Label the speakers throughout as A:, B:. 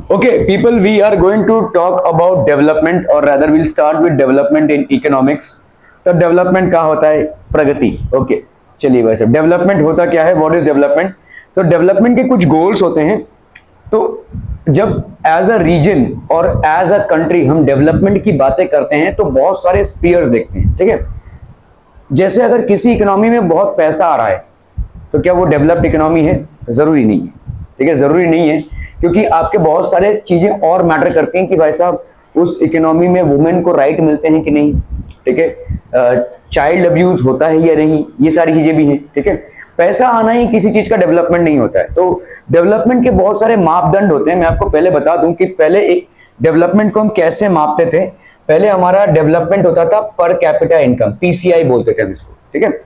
A: Okay, people, we are going to talk about development, or rather we'll start with development in economics. तो development क्या होता है? प्रगति. Okay, चलिए भाई साहब, डेवलपमेंट होता क्या है? What is development? तो डेवलपमेंट के कुछ गोल्स होते हैं. तो जब एज अ रीजन और एज अ कंट्री हम डेवलपमेंट की बातें करते हैं तो बहुत सारे स्पीयर्स देखते हैं. ठीक है, जैसे अगर किसी इकोनॉमी में बहुत पैसा आ रहा है तो क्या वो डेवलप्ड इकोनॉमी है? जरूरी नहीं है. ठीक है, जरूरी नहीं है, क्योंकि आपके बहुत सारे चीजें और मैटर करती हैं कि भाई साहब उस इकोनॉमी में वुमेन को राइट मिलते हैं कि नहीं. ठीक है, चाइल्ड अब्यूज होता है या नहीं, ये सारी चीजें भी हैं. ठीक है, पैसा आना ही किसी चीज का डेवलपमेंट नहीं होता है. तो डेवलपमेंट के बहुत सारे मापदंड होते हैं. मैं आपको पहले बता दूं कि पहले एक डेवलपमेंट को हम कैसे मापते थे. पहले हमारा डेवलपमेंट होता था पर कैपिटा इनकम, पीसीआई बोलते थे हम इसको. ठीक है,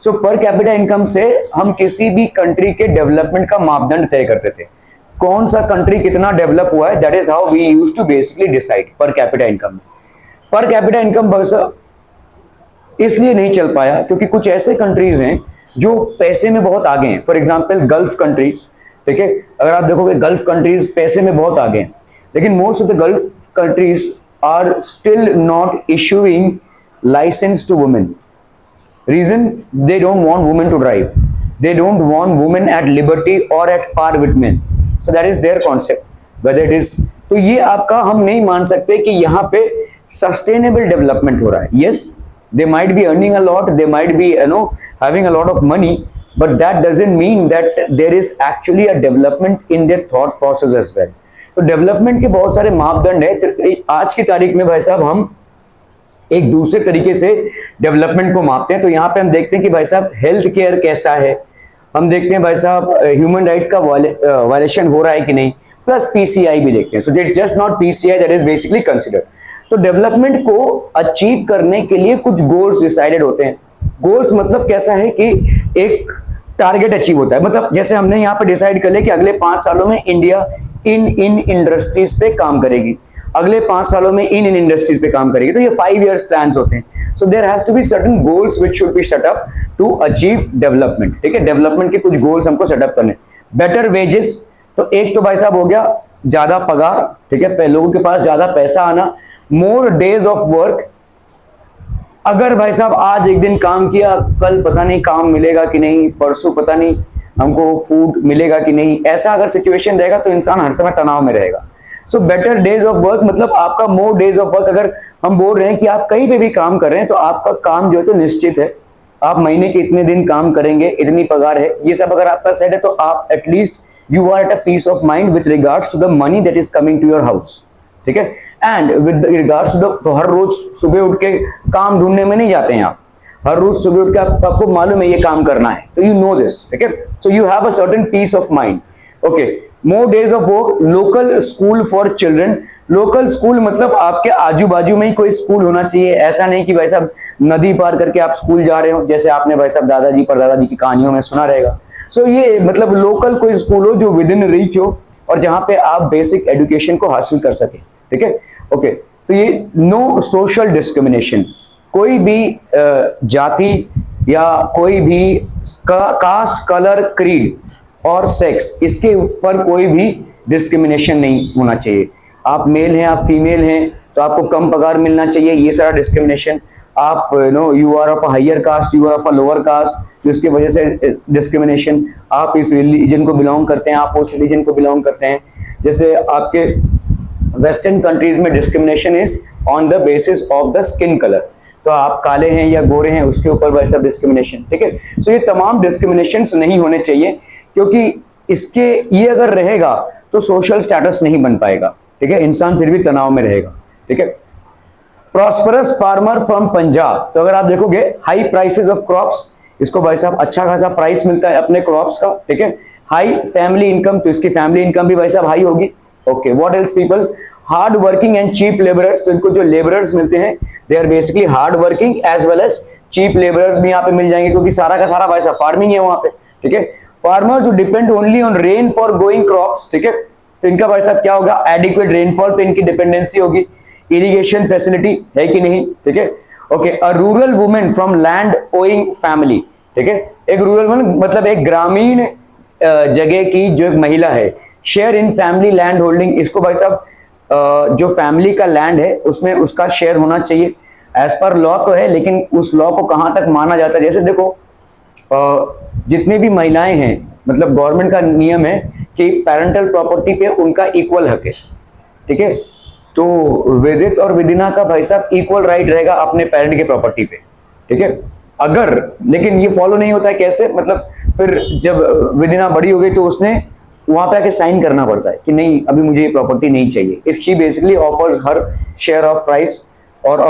A: सो पर कैपिटा इनकम से हम किसी भी कंट्री के डेवलपमेंट का मापदंड तय करते थे. कौन सा कंट्री कितना डेवलप हुआ है, that is how we used to basically decide per capita income. Per capita income इसलिए नहीं चल पाया क्योंकि कुछ ऐसे कंट्रीज हैं जो पैसे में बहुत आगे हैं. For example gulf countries. ठीक है, अगर आप देखोगे गल्फ कंट्रीज पैसे में बहुत आगे हैं, लेकिन most of the Gulf countries are still not issuing licence to women. Reason, they don't want women to drive. They don't want women at liberty or at par with men. So that is their concept. Whether it is, तो ये आपका हम नहीं मान सकते कि यहाँ पे sustainable development हो रहा है. Yes, they might be earning a lot, they might be having a lot of money, but that doesn't mean that there is actually a development in their thought process as well. तो development के बहुत सारे मापदंड है. तो आज की तारीख में भाई साहब हम एक दूसरे तरीके से डेवलपमेंट को मापते हैं. तो यहाँ पे हम देखते हैं कि भाई साहब हेल्थ केयर कैसा है, हम देखते हैं भाई साहब ह्यूमन राइट्स का वायलेशन हो रहा है कि नहीं, प्लस पीसीआई भी देखते हैं. So it's just not PCI, that is basically considered. तो डेवलपमेंट को अचीव करने के लिए कुछ गोल्स डिसाइडेड होते हैं. गोल्स मतलब कैसा है कि एक टारगेट अचीव होता है. मतलब जैसे हमने यहाँ पे डिसाइड कर लिया कि अगले 5 सालों में इंडिया इन इंडस्ट्रीज पे काम करेगी, अगले 5 सालों में इन इंडस्ट्रीज पे काम करेगी. तो ये 5 इयर्स प्लान्स होते हैं. So there has to be certain goals which should be set up to achieve development. ठीक है, डेवलपमेंट के कुछ गोल्स हमको सेटअप करने. बेटर वेजेस, तो एक तो भाई साहब हो गया ज्यादा पगार. ठीक है, लोगों के पास ज्यादा पैसा आना. मोर डेज ऑफ वर्क, अगर भाई साहब आज एक दिन काम किया, कल पता नहीं काम मिलेगा कि नहीं, परसों पता नहीं हमको फूड मिलेगा कि नहीं, ऐसा अगर सिचुएशन रहेगा तो इंसान हर समय तनाव में रहेगा. So better days of work मतलब आपका मोर डेज ऑफ वर्क. अगर हम बोल रहे हैं कि आप कहीं पे भी काम कर रहे हैं तो आपका काम जो है तो निश्चित है, आप महीने के इतने दिन काम करेंगे, इतनी पगार है, ये सब अगर आपका सेट है तो आप at least you are at a peace of mind with regards to the money that is coming to your house. ठीक है, and with regards to the, तो हर रोज सुबह उठ के काम ढूंढने में नहीं जाते हैं आप. हर रोज सुबह उठ के आपको मालूम है ये काम करना है, तो यू नो दिस. ठीक है, so you have a certain peace of mind. Okay, more days of work. Local school for children. Local school मतलब आपके आजू बाजू में ही कोई स्कूल होना चाहिए. ऐसा नहीं कि भाई साहब नदी पार करके आप स्कूल जा रहे हो, जैसे आपने भाई साहब दादाजी परदादाजी की कहानियों में सुना रहेगा. सो ये मतलब लोकल कोई स्कूल हो जो विद इन रीच हो और जहां पे आप बेसिक एजुकेशन को हासिल कर सके. ठीक है, ओके. तो ये नो सोशल डिस्क्रिमिनेशन, कोई भी जाति या कोई भी कास्ट, कलर, क्रीड और सेक्स, इसके ऊपर कोई भी डिस्क्रिमिनेशन नहीं होना चाहिए. आप मेल हैं, आप फीमेल हैं तो आपको कम पगार मिलना चाहिए, ये सारा डिस्क्रिमिनेशन. आप you are of a higher caste, you are of a lower caste, जिसकी वजह से डिस्क्रिमिनेशन. आप इस रिलीजन को बिलोंग करते हैं, आप उस रिलीजन को बिलोंग करते हैं. जैसे आपके वेस्टर्न कंट्रीज में discrimination is on the basis of the skin colour, तो आप काले हैं या गोरे हैं उसके ऊपर वैसा डिस्क्रिमिनेशन. ठीक है, सो ये तमाम डिस्क्रिमिनेशंस नहीं होने चाहिए, क्योंकि इसके ये अगर रहेगा तो सोशल स्टेटस नहीं बन पाएगा. ठीक है, इंसान फिर भी तनाव में रहेगा. ठीक है, प्रॉस्परस फार्मर फ्रॉम पंजाब. तो अगर आप देखोगे हाई प्राइसेस ऑफ क्रॉप्स, इसको भाई साहब अच्छा खासा प्राइस मिलता है अपने क्रॉप्स का. ठीक है, हाई फैमिली इनकम, तो इसकी फैमिली इनकम भी भाई साहब हाई होगी. Okay, what else people? Hard working and cheap labourers. तो इनको जो लेबरर्स मिलते हैं they are basically hard working as well as cheap labourers भी यहाँ पे मिल जाएंगे, क्योंकि सारा का सारा भाई साहब फार्मिंग है वहां पे. ठीक है, farmers depend only on rain for growing crops. ठीक है, तो इनका भाई साहब क्या होगा? एडिक्वेट रेनफॉल पे इनकी डिपेंडेंसी होगी. इरिगेशन फैसिलिटी है कि नहीं. ठीक है, okay. A rural women from land owing family. ठीक है, एक रूरल वुमेन मतलब एक ग्रामीण जगह की जो एक महिला है, share in family land holding, इसको भाई साहब जो फैमिली का लैंड है उसमें उसका शेयर होना चाहिए। एज पर लॉ तो है, लेकिन उस लॉ को कहां तक माना जाता है, जैसे देखो जितनी भी महिलाएं हैं, मतलब गवर्नमेंट का नियम है कि पेरेंटल प्रॉपर्टी पे उनका इक्वल हक है, ठीक है। तो वेदित और विदिना का भाई साहब इक्वल राइट रहेगा अपने पेरेंट के प्रॉपर्टी पे, ठीक है। अगर लेकिन ये फॉलो नहीं होता है, कैसे, मतलब फिर जब विदिना बड़ी हो गई तो उसने वहां पे आके साइन करना पड़ता है कि नहीं अभी मुझे ये प्रॉपर्टी नहीं चाहिए। If she basically offers her share of price और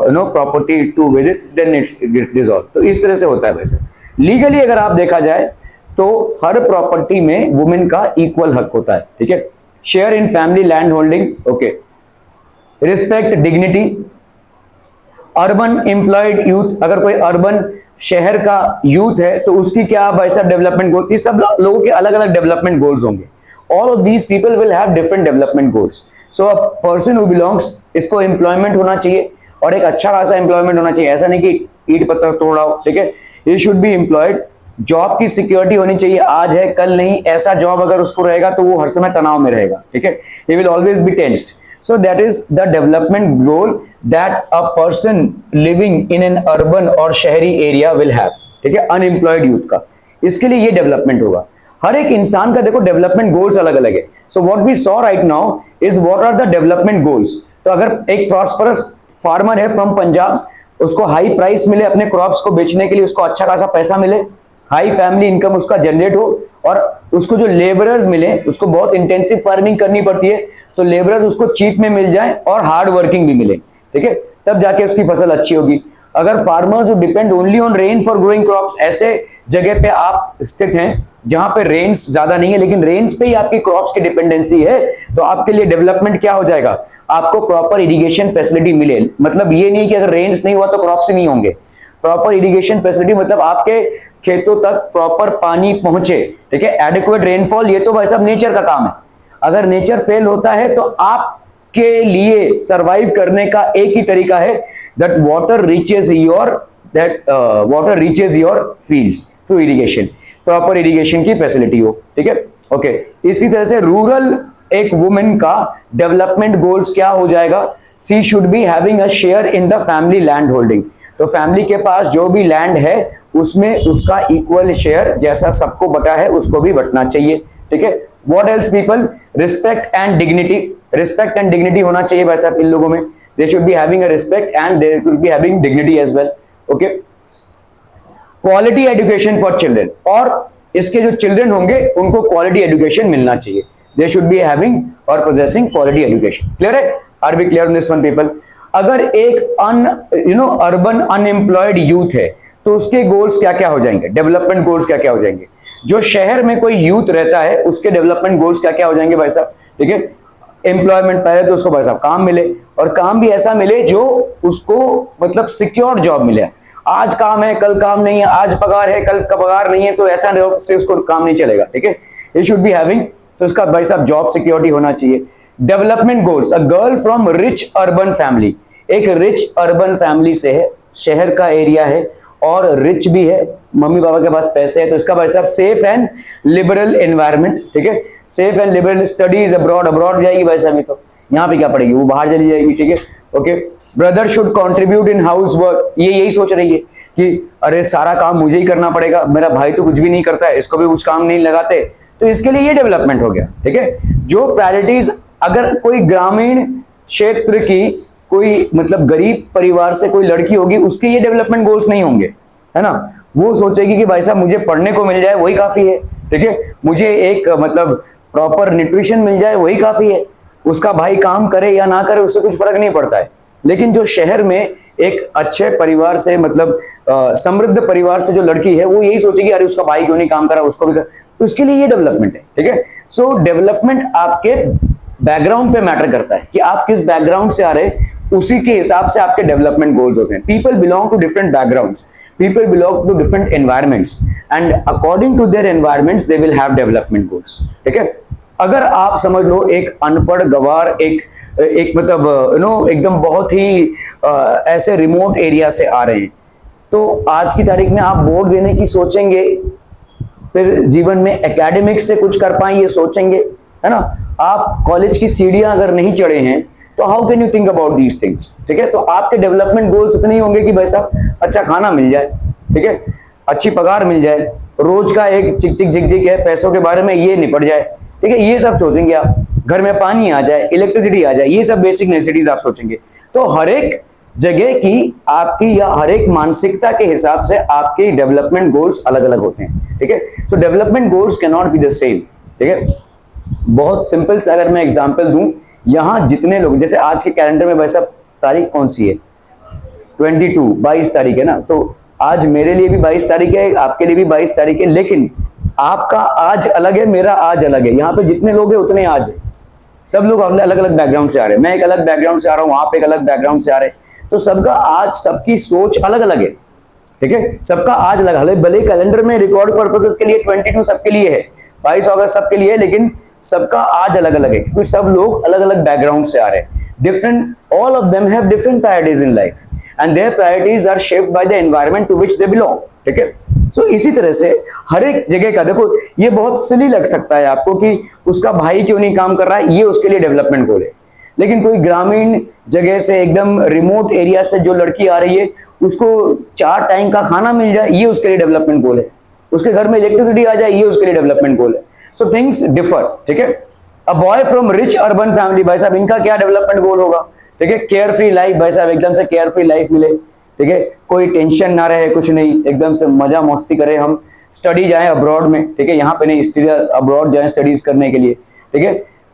A: यू नो प्रॉपर्टी टू विदित, देन इट्स डिसॉल्व। तो इस तरह से होता है। वैसे लीगली अगर आप देखा जाए तो हर प्रॉपर्टी में वुमेन का इक्वल हक होता है, ठीक है। Share in family land holding, okay. Respect dignity, urban employed youth, अगर कोई अर्बन शहर का यूथ है तो उसकी क्या भाई साहब डेवलपमेंट गोल, ये सब लोगों के अलग अलग डेवलपमेंट गोल्स होंगे। All of these people will have different development goals. So a person who belongs, इसको एम्प्लॉयमेंट होना चाहिए और एक अच्छा खासा एम्प्लॉयमेंट होना चाहिए, ऐसा नहीं कि ईट पत्थर तोड़ाओ, ठीक है। ये शुड बी एम्प्लॉयड। जॉब की सिक्योरिटी होनी चाहिए, आज है कल नहीं, ऐसा जॉब अगर उसको रहेगा तो वो हर समय तनाव में रहेगा, ठीक है। He will always be tensed. So that is the development goal that a person living in an urban or शहरी area will have, ठीक है। अनएम्प्लॉयड यूथ का, इसके लिए ये डेवलपमेंट होगा। हर एक इंसान का देखो डेवलपमेंट गोल्स अलग अलग है। So what we saw right now is what are the development goals. तो अगर एक प्रॉस्परस फार्मर है फ्रॉम पंजाब, उसको हाई प्राइस मिले अपने क्रॉप्स को बेचने के लिए, उसको अच्छा खासा पैसा मिले, हाई फैमिली इनकम उसका जनरेट हो, और उसको जो लेबरर्स मिले, उसको बहुत इंटेंसिव फार्मिंग करनी पड़ती है तो लेबरर्स उसको चीप में मिल जाए और हार्ड वर्किंग भी मिले, ठीक है, तब जाके उसकी फसल अच्छी होगी। अगर फार्मर्स जो depend only on rain for growing crops, ऐसे जगह पे आप स्थित हैं जहां पे रेन्स ज्यादा नहीं है लेकिन रेन्स पे ही आपकी क्रॉप्स की डिपेंडेंसी है, तो आपके लिए डेवलपमेंट क्या हो जाएगा, आपको प्रॉपर इरिगेशन फैसिलिटी मिले। मतलब ये नहीं कि अगर रेन्स नहीं हुआ तो क्रॉप्स ही नहीं होंगे। प्रॉपर इरिगेशन फैसिलिटी मतलब आपके खेतों तक प्रॉपर पानी पहुंचे, ठीक है, एडिक्वेट रेनफॉल। ये तो भाई साहब नेचर का काम है। अगर नेचर फेल होता है तो आपके लिए सरवाइव करने का एक ही तरीका है, that water reaches your fields through irrigation, proper irrigation की फैसिलिटी हो, ठीक है, ओके। इसी तरह से रूरल एक वुमेन का डेवलपमेंट गोल्स क्या हो जाएगा, she should be having a share in the family land holding. तो फैमिली के पास जो भी लैंड है उसमें उसका इक्वल शेयर, जैसा सबको बटा है उसको भी बटना चाहिए, ठीक है। What else people? Respect and dignity. Respect and dignity होना चाहिए भाई साहब इन लोगों में। They should be having a respect and they should be having dignity as well. Okay. Quality education for children. और इसके जो चिल्ड्रन होंगे उनको क्वालिटी एजुकेशन मिलना चाहिए। They should be having or possessing quality education. Clear है? Are we clear on this one, people? अगर एक अर्बन अनएम्प्लॉयड यूथ है तो उसके गोल्स क्या क्या हो जाएंगे, डेवलपमेंट गोल्स क्या क्या हो जाएंगे। जो शहर में कोई यूथ रहता है उसके डेवलपमेंट गोल्स क्या क्या हो जाएंगे भाई साहब, ठीक है। एम्प्लॉयमेंट, पहले तो उसको भाई साहब काम मिले, और काम भी ऐसा मिले जो उसको मतलब सिक्योर जॉब मिले। आज काम है कल काम नहीं है, आज पगार है कल का पगार नहीं है, तो ऐसा से उसको काम नहीं चलेगा, ठीक है। ये शुड बी हैविंग, तो उसका भाई साहब जॉब सिक्योरिटी होना चाहिए। Development goals, a girl from rich urban family, एक रिच अर्बन फैमिली से है, शहर का एरिया है और रिच भी है, मम्मी पापा के पास पैसे है, तो इसका भाई साहब सेफ एंड लिबरल एनवायरनमेंट, ठीक है, safe and liberal studies abroad, abroad जाएगी भाई साहब, तो यहाँ पे क्या पढ़ेगी, वो बाहर चली जाएगी, ठीक है, okay. Brother should contribute in house work, ये यही सोच रही है कि अरे सारा काम मुझे ही करना पड़ेगा, मेरा भाई तो कुछ भी नहीं करता है, इसको भी कुछ काम नहीं लगाते, तो इसके लिए ये डेवलपमेंट हो गया, ठीक है। जो प्रायोरिटीज, अगर कोई ग्रामीण क्षेत्र की कोई मतलब गरीब परिवार से कोई लड़की होगी, उसके ये डेवलपमेंट गोल्स नहीं होंगे, है ना। वो सोचेगी कि भाई साहब मुझे पढ़ने को मिल जाए वही काफी है, ठीक है, मुझे एक मतलब प्रॉपर न्यूट्रिशन मिल जाए वही काफी है, उसका भाई काम करे या ना करे उससे कुछ फर्क नहीं पड़ता है। लेकिन जो शहर में एक अच्छे परिवार से मतलब समृद्ध परिवार से जो लड़की है, वो यही सोचेगी अरे उसका भाई क्यों नहीं काम करा, उसको भी कर, तो उसके लिए ये डेवलपमेंट है, ठीक है। सो डेवलपमेंट आपके बैकग्राउंड पे मैटर करता है कि आप किस बैकग्राउंड से आ रहे हैं, उसी के हिसाब से आपके डेवलपमेंट गोल्स होते हैं। People belong to different backgrounds, people belong to different environments and according to their environments they will have development goals, ठीक है। अगर आप समझ लो एक अनपढ़ गवार एक मतलब एकदम बहुत ही ऐसे रिमोट एरिया से आ रहे हैं, तो आज की तारीख में आप बोर्ड देने की सोचेंगे, फिर जीवन में एकेडमिक्स से कुछ कर पाए ये सोचेंगे, है ना। आप कॉलेज की सीढ़ियां अगर नहीं चढ़े हैं तो how can you think about these things, ठीक है। तो आपके डेवलपमेंट गोल्स इतने ही होंगे कि भाई साहब अच्छा खाना मिल जाए, ठीक है, अच्छी पगार मिल जाए, रोज का एक चिक चिक झिक झिक है पैसों के बारे में ये निपट जाए, ठीक है, ये सब सोचेंगे आप। घर में पानी आ जाए, इलेक्ट्रिसिटी आ जाए, ये सब बेसिक नेसेसिटीज आप सोचेंगे। तो हर एक जगह की आपकी या हर एक मानसिकता के हिसाब से आपके डेवलपमेंट गोल्स अलग अलग होते हैं, ठीक है। सो development goals can not be the same, ठीक है। बहुत सिंपल से अगर मैं एग्जांपल दूं, यहाँ जितने लोग, जैसे आज के कैलेंडर में भाई साहब तारीख कौन सी है, 22 तारीख है ना, तो आज मेरे लिए भी 22 तारीख है, आपके लिए भी 22 तारीख है, लेकिन आपका आज अलग है, मेरा आज अलग है। यहाँ पे जितने लोग हैं उतने आज है, सब लोग अलग अलग बैकग्राउंड से आ रहे हैं, मैं एक अलग बैकग्राउंड से आ रहा हूँ, आप एक अलग बैकग्राउंड से आ रहे हैं, तो सबका आज, सबकी सोच अलग अलग है, ठीक है, सबका आज अलग है। भले कैलेंडर में रिकॉर्ड पर्पसेस के लिए 22 सबके लिए है, 22 अगस्त सबके लिए है, लेकिन सबका आज अलग अलग है क्योंकि सब लोग अलग अलग बैकग्राउंड से आ रहे हैं। Different, all of them have different priorities in life and their priorities are shaped by the environment to which they belong, ठीक है। सो इसी तरह से हर एक जगह का, देखो ये बहुत सिली लग सकता है आपको कि उसका भाई क्यों नहीं काम कर रहा है, ये उसके लिए डेवलपमेंट गोल है, लेकिन कोई ग्रामीण जगह से एकदम रिमोट एरिया से जो लड़की आ रही है उसको 4 टाइम का खाना मिल जाए, ये उसके लिए डेवलपमेंट गोल है, उसके घर में इलेक्ट्रिसिटी आ जाए, ये उसके लिए डेवलपमेंट गोल है। सो थिंग्स डिफर, ठीक है। A boy from rich urban family, भाई साहब इनका क्या डेवलपमेंट गोल होगा, ठीक है, केयर फ्री लाइफ, भाई साहब एकदम से केयर फ्री लाइफ मिले, ठीक है, कोई टेंशन ना रहे, कुछ नहीं, एकदम से मजा मस्ती करें, हम स्टडी जाएं अब्रॉड में, ठीक है, यहाँ पे नहीं, अब्रॉड जाएं स्टडीज करने के लिए, ठीक है।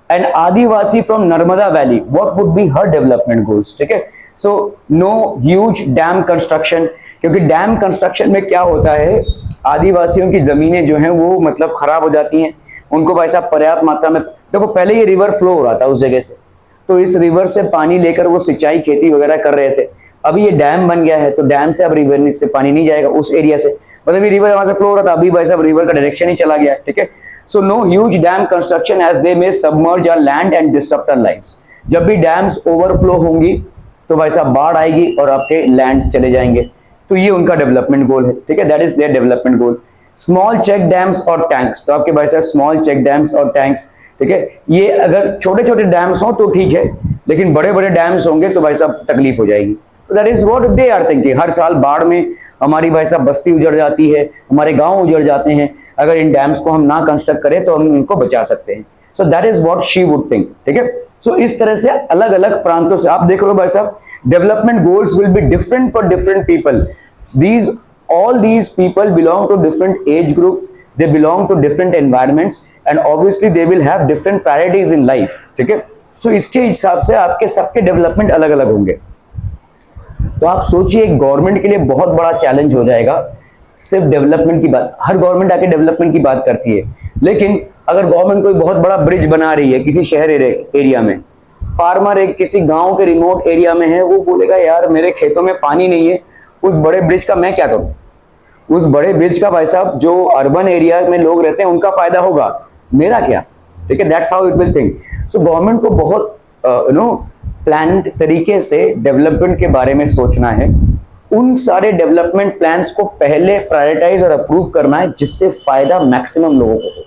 A: An Adivasi from Narmada valley, what would be her development goals, ठीक है। So no huge dam construction, क्योंकि डैम कंस्ट्रक्शन में क्या होता है, आदिवासियों की जमीनें जो हैं वो मतलब खराब हो जाती हैं, उनको भाई साहब पर्याप्त मात्रा में, देखो पहले ये रिवर फ्लो हो रहा था उस जगह से, तो इस रिवर से पानी लेकर वो सिंचाई खेती वगैरह कर रहे थे, अभी ये डैम बन गया है तो डैम से अब रिवर से पानी नहीं जाएगा उस एरिया से, मतलब ये रिवर वहां से फ्लो हो रहा था, अभी भाई साहब रिवर का डायरेक्शन ही चला गया है, ठीक है। So no huge dam construction as they may submerge our land and disturb our lives, जब भी डैम्स ओवरफ्लो होंगी तो भाई साहब बाढ़ आएगी और आपके लैंड्स चले जाएंगे, तो ये उनका डेवलपमेंट गोल है, ठीक है, that is their development goal. Small check dams और टैंक्स, तो आपके भाई साहब स्मॉल चेक डैम्स और टैंक्स, ठीक है, ये अगर छोटे छोटे डैम्स हो तो ठीक है, लेकिन बड़े बड़े डैम्स होंगे तो भाई साहब तकलीफ हो जाएगी। That is what they are thinking. हर साल बाढ़ में हमारी भाई साहब बस्ती उजड़ जाती है, हमारे गांव उजड़ जाते हैं, अगर इन डैम्स को हम ना कंस्ट्रक्ट करें तो हम इनको बचा सकते हैं। सो that is what she would think, ठीक है। सो इस तरह से अलग अलग प्रांतों से आप देख लो भाई साहब, development goals will be different for different people, these all these people belong to different age groups, they belong to different environments and obviously they will have different priorities in life, ठीक है। सो इसके हिसाब से आपके सबके development अलग अलग होंगे। तो आप सोचिए गवर्नमेंट के लिए बहुत बड़ा चैलेंज हो जाएगा सिर्फ डेवलपमेंट की बात, हर गवर्नमेंट आके डेवलपमेंट की बात करती है, लेकिन अगर गवर्नमेंट कोई बहुत बड़ा ब्रिज बना रही है किसी शहर एरिया में, फार्मर एक किसी गांव के रिमोट एरिया में है, वो बोलेगा यार मेरे खेतों में पानी नहीं है, उस बड़े ब्रिज का मैं क्या करूं, उस बड़े ब्रिज का भाई साहब जो अर्बन एरिया में लोग रहते हैं उनका फायदा होगा, मेरा क्या, ठीक है, that's how it will think. So government को बहुत प्लान्ड तरीके से डेवलपमेंट के बारे में सोचना है, उन सारे डेवलपमेंट प्लान्स को पहले प्रायोरिटाइज और अप्रूव करना है जिससे फायदा मैक्सिमम लोगों को हो,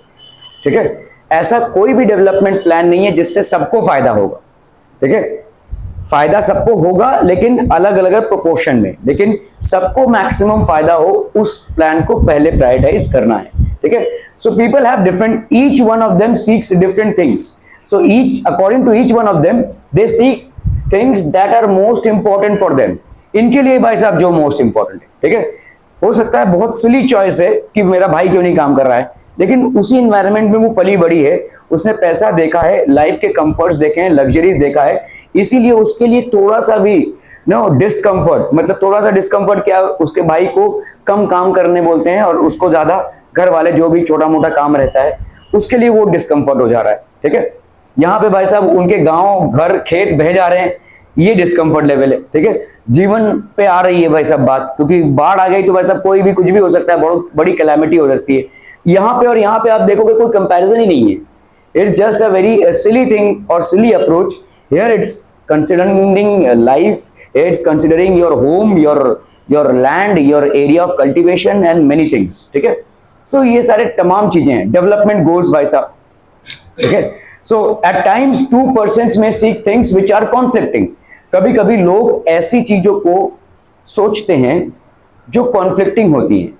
A: ठीक है। ऐसा कोई भी डेवलपमेंट प्लान नहीं है जिससे सबको फायदा होगा, ठीक है, फायदा सबको होगा लेकिन अलग अलग प्रोपोर्शन में, लेकिन सबको मैक्सिमम फायदा हो उस प्लान को पहले प्रायोरिटाइज करना है, ठीक है। So people have different, each one of them seeks different things, so each according to each one of them they seek things that are most important for them, इनके लिए भाई साहब जो मोस्ट इंपॉर्टेंट है, ठीक है। हो सकता है बहुत सिली चॉइस है कि मेरा भाई क्यों नहीं काम कर रहा है, लेकिन उसी एनवायरनमेंट में वो पली बड़ी है, उसने पैसा देखा है, लाइफ के कंफर्ट्स देखे हैं, लग्जरीज देखा है, इसीलिए उसके लिए थोड़ा सा भी डिस्कंफर्ट, मतलब थोड़ा सा डिस्कंफर्ट क्या, उसके भाई को कम काम करने बोलते हैं और उसको ज्यादा घर वाले जो भी छोटा मोटा काम रहता है उसके लिए वो डिस्कंफर्ट हो जा रहा है, ठीक है। यहाँ पे भाई साहब उनके गांव घर खेत बह जा रहे हैं, ये डिस्कंफर्ट लेवल है, ठीक है। जीवन पे आ रही है भाई साहब बात, क्योंकि बाढ़ आ गई तो भाई साहब कोई भी कुछ भी हो सकता है, बहुत बड़ी कैलामिटी हो सकती है। यहाँ पे और यहाँ पे आप देखोगे कोई कंपैरिजन ही नहीं है, it's just a very silly thing और silly approach. Here it's considering life, it's considering your home, your land, your area of cultivation and many things, ठीक है। सो ये सारे तमाम चीजें हैं डेवलपमेंट गोल्स भाई साहब। ठीक है। So at times two persons may seek things which are conflicting. कभी कभी लोग ऐसी चीजों को सोचते हैं जो कॉन्फ्लिक्टिंग होती है।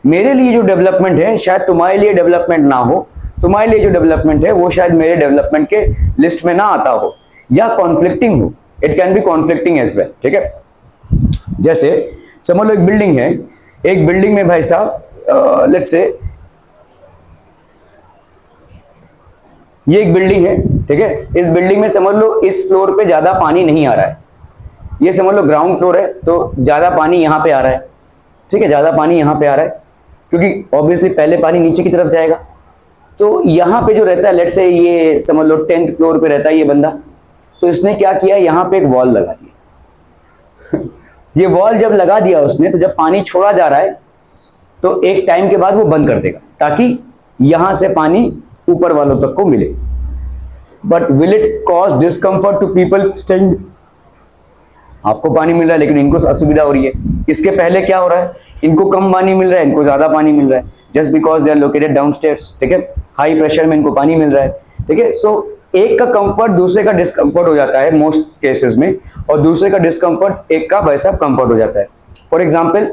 A: मेरे लिए जो डेवलपमेंट है शायद तुम्हारे लिए डेवलपमेंट ना हो, तुम्हारे लिए जो डेवलपमेंट है वो शायद मेरे डेवलपमेंट के लिस्ट में ना आता हो, या कॉन्फ्लिक्टिंग हो। It can be conflicting as well, ठीक है। जैसे समझ लो एक बिल्डिंग है, एक बिल्डिंग में भाई साहब लेट्स से ये एक बिल्डिंग है, ठीक है। इस बिल्डिंग में समझ लो इस फ्लोर पे ज्यादा पानी नहीं आ रहा है, ये समझ लो ग्राउंड फ्लोर है तो ज्यादा पानी यहाँ पे आ रहा है, ठीक है, ज्यादा पानी यहाँ पे आ रहा है क्योंकि ऑब्वियसली पहले पानी नीचे की तरफ जाएगा। तो यहाँ पे जो रहता है, लेट्स से ये समझ लो 10th फ्लोर पे रहता है ये बंदा, तो इसने क्या किया, यहाँ पे एक वॉल लगा दिया ये वॉल जब लगा दिया उसने, तो जब पानी छोड़ा जा रहा है तो एक टाइम के बाद वो बंद कर देगा ताकि यहां से पानी ऊपर वालों तक को मिले। But will it cause discomfort to people staying? आपको पानी मिल रहा है लेकिन इनको असुविधा हो रही है। इसके पहले क्या हो रहा है, इनको कम पानी मिल रहा है, इनको ज्यादा पानी मिल रहा है, just because they are located downstairs, ठीक है। हाई प्रेशर में इनको पानी मिल रहा है, ठीक है। सो एक का कंफर्ट दूसरे का डिस्कंफर्ट हो जाता है मोस्ट केसेस में, और दूसरे का डिस्कंफर्ट एक का वैसा कंफर्ट हो जाता है। For example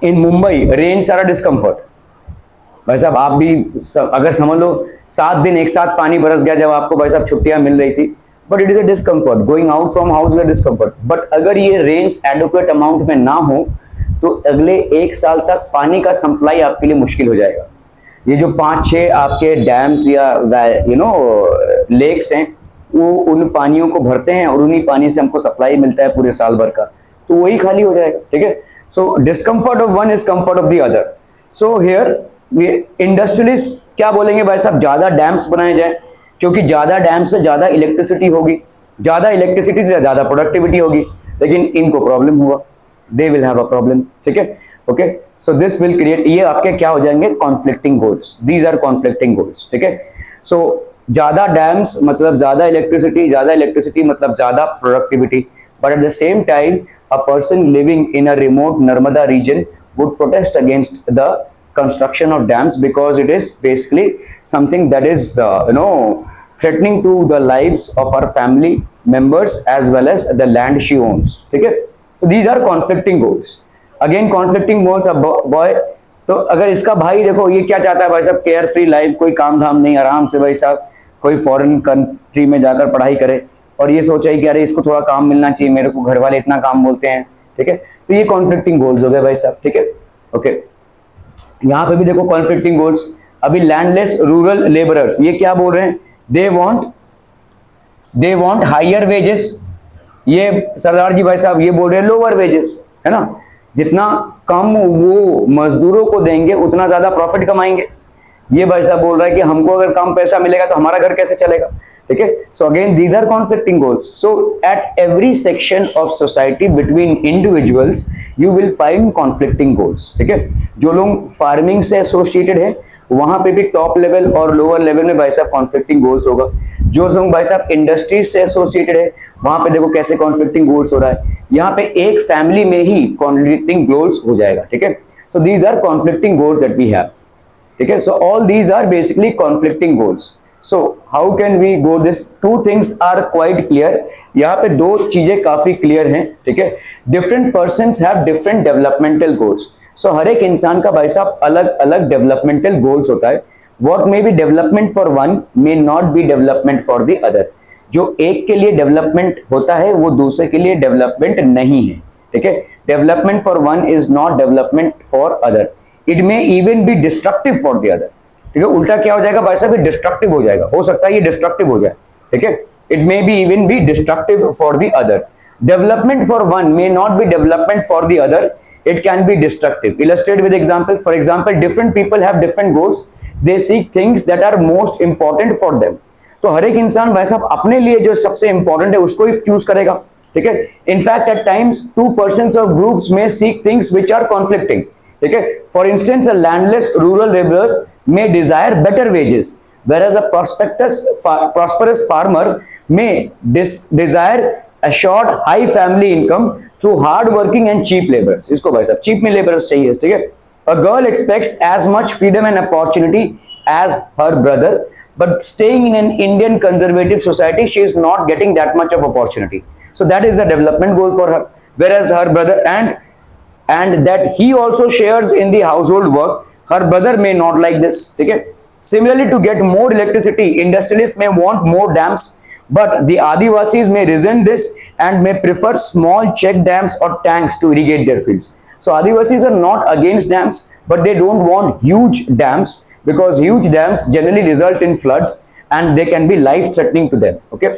A: in Mumbai rain सारा डिस्कंफर्ट, भाई साहब आप भी अगर समझ लो 7 दिन एक साथ पानी बरस गया जब आपको भाई साहब छुट्टियां मिल रही थी, but it is a discomfort, going out from house is a discomfort. But अगर ये रेन्स एडुकेट अमाउंट में ना हो तो अगले 1 साल तक पानी का सप्लाई आपके लिए मुश्किल हो जाएगा। ये जो 5-6 आपके डैम्स या लेक्स हैं वो उन पानियों को भरते हैं और उन्हीं पानी से हमको सप्लाई मिलता है पूरे साल भर का, तो वही खाली हो जाएगा, ठीक है। So discomfort of one is comfort of the other. So here industrialist क्या बोलेंगे, भाई साहब ज्यादा डैम्स बनाए जाए क्योंकि ज्यादा डैम से ज्यादा इलेक्ट्रिसिटी होगी, ज्यादा इलेक्ट्रिसिटी से ज्यादा प्रोडक्टिविटी होगी, लेकिन इनको प्रॉब्लम हुआ, they will have a problem, ठीक है। Okay, so this will create, ये आपके क्या हो जाएंगे, conflicting goals, these are conflicting goals, ठीक है। सो ज्यादा डैम्स मतलब ज्यादा इलेक्ट्रिसिटी मतलब ज्यादा productivity, but at the same time a person living in a remote Narmada region would protest against the construction of dams because it is basically something that is threatening to the lives of our family members as well as the land she owns, ठीक है। So these are conflicting goals, again conflicting goals of boy। तो अगर इसका भाई देखो ये क्या चाहता है भाई साहब, केयर फ्री लाइफ, कोई काम धाम नहीं, आराम से भाई साहब कोई फॉरेन कंट्री में जाकर पढ़ाई करे, और ये सोचा ही कि अरे इसको थोड़ा काम मिलना चाहिए, मेरे को घर वाले इतना काम बोलते हैं, ठीक है। तो ये कॉन्फ्लिक्टिंग गोल्स हो गए भाई साहब, ठीक है। ओके, यहाँ पे भी देखो कॉन्फ्लिक्टिंग गोल्स। अभी लैंडलेस रूरल लेबरर्स ये क्या बोल रहे हैं, दे वांट हायर वेजेस। ये सरदार जी भाई साहब ये बोल रहे हैं लोअर वेजेस, है ना। जितना कम वो मजदूरों को देंगे उतना ज्यादा प्रॉफिट कमाएंगे। ये भाई साहब बोल रहा है कि हमको अगर कम पैसा मिलेगा तो हमारा घर कैसे चलेगा, ठीक है। So again these are conflicting goals. So at every section of society between individuals you will find conflicting goals, ठीक है। जो लोग फार्मिंग से एसोसिएटेड है वहां पे भी टॉप लेवल और लोअर लेवल में भाई साहब कॉन्फ्लिक्टिंग गोल्स होगा। जो लोग भाई साहब इंडस्ट्रीज से एसोसिएटेड है वहां पे देखो कैसे कॉन्फ्लिक्टिंग गोल्स हो रहा है, यहाँ पे एक फैमिली में ही कॉन्फ्लिक्टिंग गोल्स हो जाएगा, ठीक है। So these are conflicting goals that we have, ठीक है। So all these are basically conflicting goals. So how can we go this, two things are quite clear. यहाँ पे 2 चीजें काफी क्लियर हैं, ठीक है। Different persons have different developmental goals. So हर एक इंसान का भाई साहब अलग अलग डेवलपमेंटल गोल्स होता है। What may be development for one may not be development for the other. जो एक के लिए डेवलपमेंट होता है वो दूसरे के लिए डेवलपमेंट नहीं है, ठीक है। Development for one is not development for other, it may even be destructive for the other, ठीक है। उल्टा क्या हो जाएगा भाई साहब, डिस्ट्रक्टिव हो जाएगा, हो सकता है ये डिस्ट्रक्टिव हो जाए, ठीक है। It may be even be destructive for the other. Development for one may not be development for the other, it can be destructive. Illustrate with examples. For example, different people have different goals. They seek things that are most important for them. तो हर एक इंसान भाई साहब अपने लिए जो सबसे important है उसको ही चूज करेगा, ठीक है। In fact at times 2 persons or groups may seek things which are conflicting, ठीक है। For instance a landless rural laborers may desire better wages, whereas a prosperous farmer may desire a short high family income through hard working and cheap laborers। इसको भाई साहब cheap में laborers चाहिए, ठीक है। A girl expects as much freedom and opportunity as her brother, but staying in an Indian conservative society, she is not getting that much of opportunity. So that is the development goal for her. Whereas her brother, and that he also shares in the household work, her brother may not like this. Okay. Similarly, to get more electricity, industrialists may want more dams, but the Adivasis may resent this and may prefer small check dams or tanks to irrigate their fields. So Adivasis are not against dams, but they don't want huge dams, because huge dams generally result in floods and they can be life threatening to them. Okay.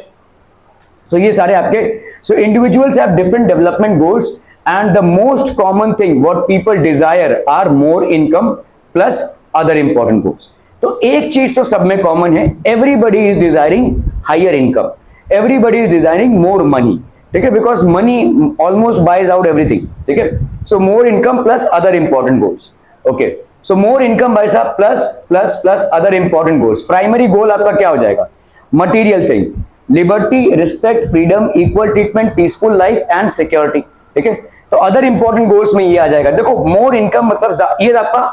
A: So ये सारे आपके, so individuals have different development goals, and the most common thing what people desire are more income plus other important goals. तो एक चीज तो सब में common है, everybody is desiring higher income, everybody is desiring more money. ठीक है, because money almost buys out everything. ठीक है, so more income plus other important goals. Okay, so more income भाई साहब plus plus plus other important goals. Primary goal आपका क्या हो जाएगा? Material thing, liberty, respect, freedom, equal treatment, peaceful life and security. ठीक है, तो अदर इंपॉर्टेंट गोल्स में ये आ जाएगा. देखो, मोर इनकम मतलब ये आपका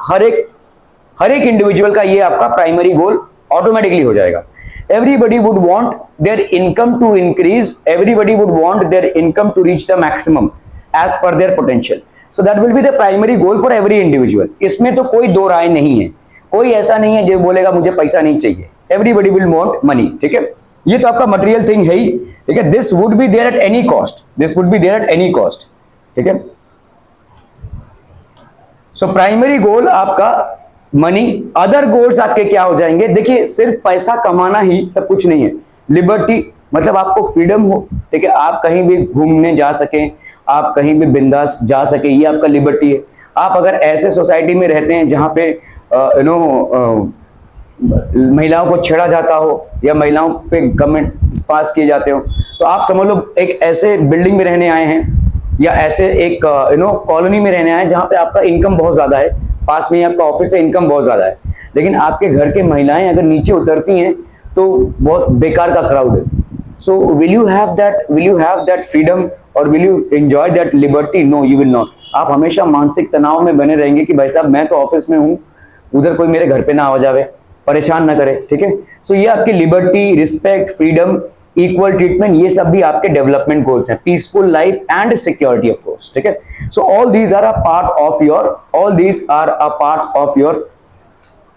A: हर एक इंडिविजुअल का ये आपका प्राइमरी गोल ऑटोमेटिकली हो जाएगा. Everybody would want their income to increase, everybody would want their income to reach the maximum as per their potential. So that will be the primary goal for every individual. इसमें तो कोई दो राय नहीं है, कोई ऐसा नहीं है जो बोलेगा मुझे पैसा नहीं चाहिए. Everybody will want money. ठीक है, ये तो आपका मटेरियल थिंग है ही. ठीक है, this would be there at any cost, this would be there at any cost. ठीक है, सो प्राइमरी गोल आपका मनी. अदर गोल्स आपके क्या हो जाएंगे? देखिए, सिर्फ पैसा कमाना ही सब कुछ नहीं है. लिबर्टी मतलब आपको फ्रीडम हो. ठीक है, आप कहीं भी घूमने जा सकें, आप कहीं भी बिंदास जा सके, ये आपका लिबर्टी है. आप अगर ऐसे सोसाइटी में रहते हैं जहां पे महिलाओं को छेड़ा जाता हो या महिलाओं पे गवर्नमेंट पास किए जाते हो, तो आप समझ लो एक ऐसे बिल्डिंग में रहने आए हैं या ऐसे एक कॉलोनी में रहने आए हैं जहां पे आपका इनकम बहुत ज्यादा है, पास में ही आपका ऑफिस से इनकम बहुत ज्यादा है, लेकिन आपके घर के महिलाएं अगर नीचे उतरती हैं तो बहुत बेकार का क्राउड है. So will you have that freedom और will you enjoy that liberty? No, you will not. आप हमेशा मानसिक तनाव में बने रहेंगे कि भाई साहब मैं तो ऑफिस में हूँ, उधर कोई मेरे घर पे ना आ जावे, परेशान ना करे. ठीक है, सो ये आपकी liberty, respect, freedom, equal treatment, ये सब भी आपके डेवलपमेंट गोल्स हैं. Peaceful life and security of course. ठीक है, so all these are a part of your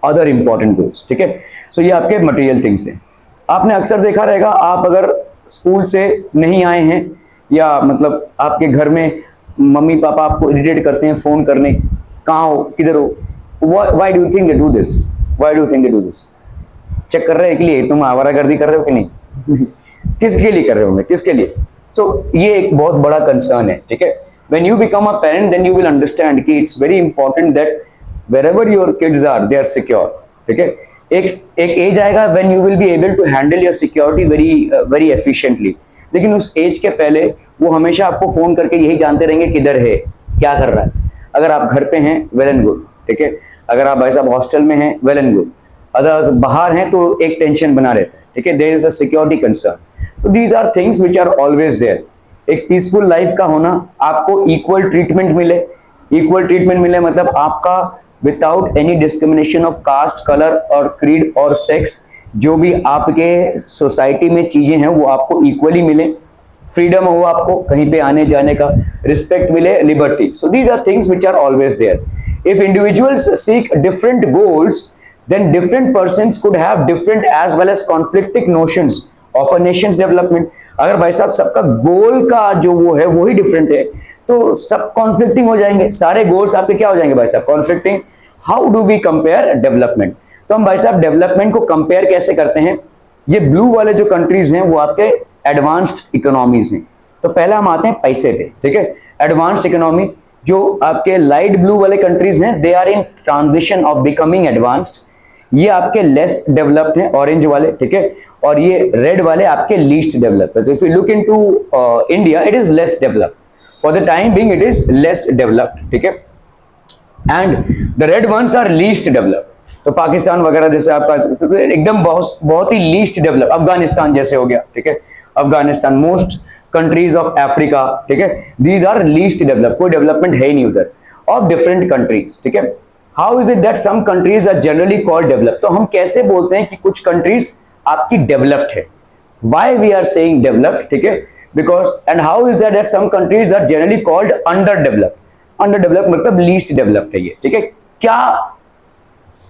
A: other important goals. ठीक है, सो ये आपके मटेरियल थिंग्स हैं. आपने अक्सर देखा रहेगा, आप अगर स्कूल से नहीं आए हैं या मतलब आपके घर में मम्मी पापा आपको इरिटेट करते हैं फोन करने, कहाँ हो, किधर हो, why do you think they do this, why do you think they do this? Check कर रहे हैं के लिए, तुम आवारागर्दी कर रहे हो कि नहीं? किसके लिए कर रहे होंगे, किसके लिए? सो ये एक बहुत बड़ा कंसर्न है. ठीक है, when you become a parent then you will understand कि it's very important that wherever your kids are they are secure. ठीक है, एक एज आएगा when you will be able to handle your security very efficiently, लेकिन उस as के पहले वो हमेशा आपको फोन करके यही जानते रहेंगे किधर है, क्या कर रहा है. अगर आप घर पे हैं वेल एंड गुड. ठीक है, अगर आप भाई साहब हॉस्टल में हैं वेल एंड गुड, अगर बाहर हैं तो एक टेंशन बना रहता है. ठीक है, there is a security concern. So these are things which are always there. एक पीसफुल लाइफ का होना, आपको इक्वल ट्रीटमेंट मिले मतलब आपका without any discrimination of caste, colour और क्रीड और सेक्स, जो भी आपके सोसाइटी में चीजें हैं वो आपको इक्वली मिले. फ्रीडम हो आपको कहीं पे आने जाने का, रिस्पेक्ट मिले, liberty. So these are things which are always there. If individuals seek different goals then different persons could have different as well as conflicting notions of a nation's development. अगर भाई साहब सबका गोल का जो वो है वही डिफरेंट है तो सब कॉन्फ्लिक्टिंग हो जाएंगे. सारे गोल्स आपके क्या हो जाएंगे भाई साहब? Conflicting. How do we compare development? तो हम भाई साहब डेवलपमेंट को कंपेयर कैसे करते हैं? ये ब्लू वाले जो कंट्रीज हैं वो आपके एडवांस्ड इकोनॉमीज हैं. तो पहला हम आते हैं पैसे पे. ठीक है, एडवांस्ड इकोनॉमी. जो आपके लाइट ब्लू वाले कंट्रीज हैं they are in transition of becoming advanced. ये आपके लेस डेवलप्ड हैं, ऑरेंज वाले. ठीक है, और ये रेड वाले आपके लीस्ट डेवलप्ड है. तो if you look into India it is less developed for the time being, it is less developed. ठीक है, and the red ones are least developed. तो पाकिस्तान वगैरह जैसे आपका एकदम बहुत ही लीस्ट डेवलप. अफगानिस्तान जैसे हो गया. ठीक है, Afghanistan, most countries of Africa. ठीक है, दीज आर लीस्ट डेवलप. कोई डेवलपमेंट है ही नहीं उधर, ऑफ डिफरेंट कंट्रीज. ठीक है, how is it that some countries are generally called developed? तो हम कैसे बोलते हैं कि कुछ कंट्रीज आपकी डेवलप्ड है? Why we are saying developed, ठीक है, because and how is that some countries are generally called under developed? Under developed मतलब लीस्ट डेवलप्ड है ये, ठीक है। क्या